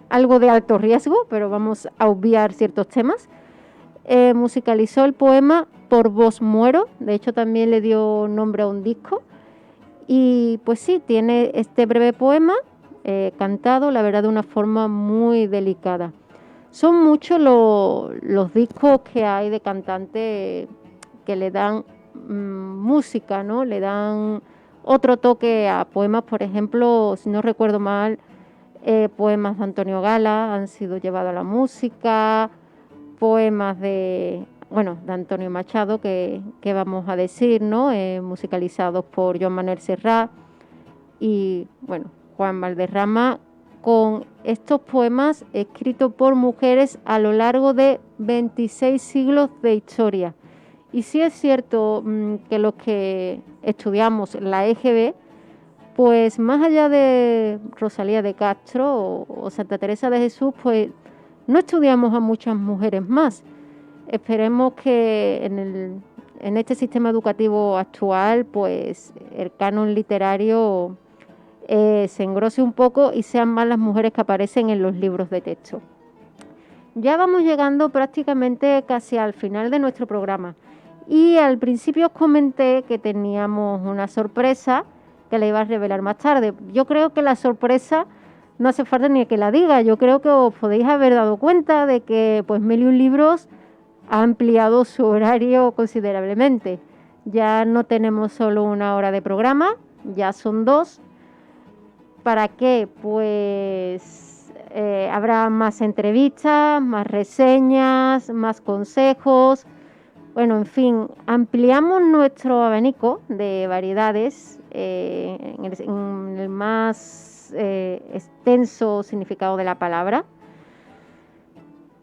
algo de alto riesgo, pero vamos a obviar ciertos temas. Musicalizó el poema Por vos muero, de hecho también le dio nombre a un disco. Y pues sí, tiene este breve poema cantado, la verdad, de una forma muy delicada. Son muchos los discos que hay de cantantes que le dan música, ¿no? Le dan otro toque a poemas. Por ejemplo, si no recuerdo mal, poemas de Antonio Gala han sido llevados a la música, poemas de Antonio Machado, que vamos a decir, ¿no? Musicalizados por Joan Manuel Serrat y, bueno, Juan Valderrama, con estos poemas escritos por mujeres a lo largo de 26 siglos de historia. Y sí es cierto que los que estudiamos la EGB, pues más allá de Rosalía de Castro o Santa Teresa de Jesús, pues no estudiamos a muchas mujeres más. Esperemos que en en este sistema educativo actual, pues el canon literario se engrose un poco y sean más las mujeres que aparecen en los libros de texto. Ya vamos llegando prácticamente casi al final de nuestro programa y al principio os comenté que teníamos una sorpresa que la iba a revelar más tarde. Yo creo que la sorpresa no hace falta ni que la diga, yo creo que os podéis haber dado cuenta de que pues 1001 Libros ha ampliado su horario considerablemente. Ya no tenemos solo una hora de programa, ya son 2. ¿Para qué? Pues habrá más entrevistas, más reseñas, más consejos. Bueno, en fin, ampliamos nuestro abanico de variedades en el más extenso significado de la palabra.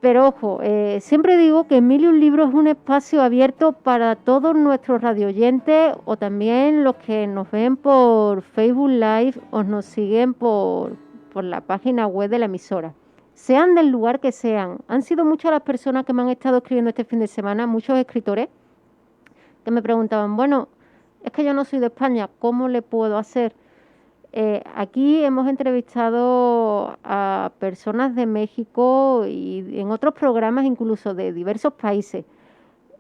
Pero ojo, siempre digo que 1001 Libros es un espacio abierto para todos nuestros radioyentes o también los que nos ven por Facebook Live o nos siguen por la página web de la emisora. Sean del lugar que sean. Han sido muchas las personas que me han estado escribiendo este fin de semana, muchos escritores, que me preguntaban, bueno, es que yo no soy de España, ¿cómo le puedo hacer? Aquí hemos entrevistado a personas de México y en otros programas incluso de diversos países.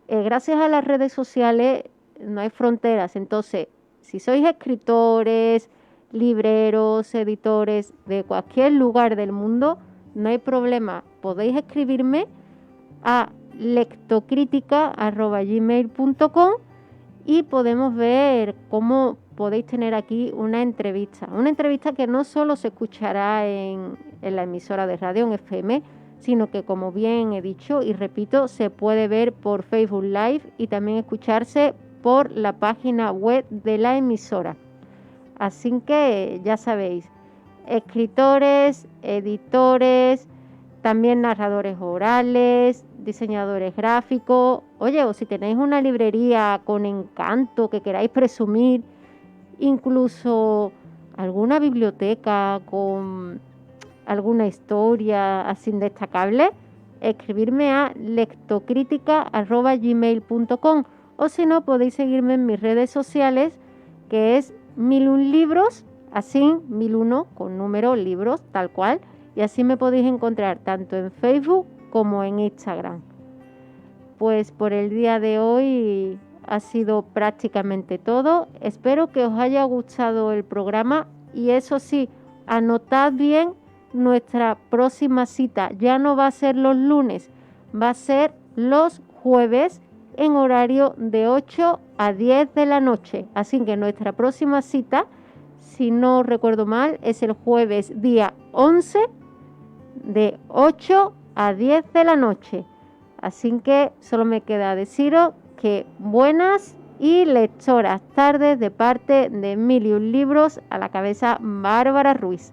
Gracias a las redes sociales no hay fronteras. Entonces, si sois escritores, libreros, editores de cualquier lugar del mundo, no hay problema. Podéis escribirme a lectocritica@gmail.com y podemos ver cómo podéis tener aquí una entrevista que no solo se escuchará en la emisora de radio, en FM, sino que, como bien he dicho y repito, se puede ver por Facebook Live y también escucharse por la página web de la emisora. Así que ya sabéis, escritores, editores, también narradores orales, diseñadores gráficos. Oye, o si tenéis una librería con encanto que queráis presumir, incluso alguna biblioteca con alguna historia así destacable, escribirme a lectocritica@gmail.com o si no podéis seguirme en mis redes sociales, que es 1001 Libros, así 1001 con número libros, tal cual, y así me podéis encontrar tanto en Facebook como en Instagram. Pues por el día de hoy ha sido prácticamente todo. Espero que os haya gustado el programa y eso sí, anotad bien nuestra próxima cita. Ya no va a ser los lunes, va a ser los jueves en horario de 8 a 10 de la noche. Así que nuestra próxima cita, si no recuerdo mal, es el jueves día 11 de 8 a 10 de la noche. Así que solo me queda deciros que buenas y lectoras tardes de parte de 1001 Libros, a la cabeza Bárbara Ruiz.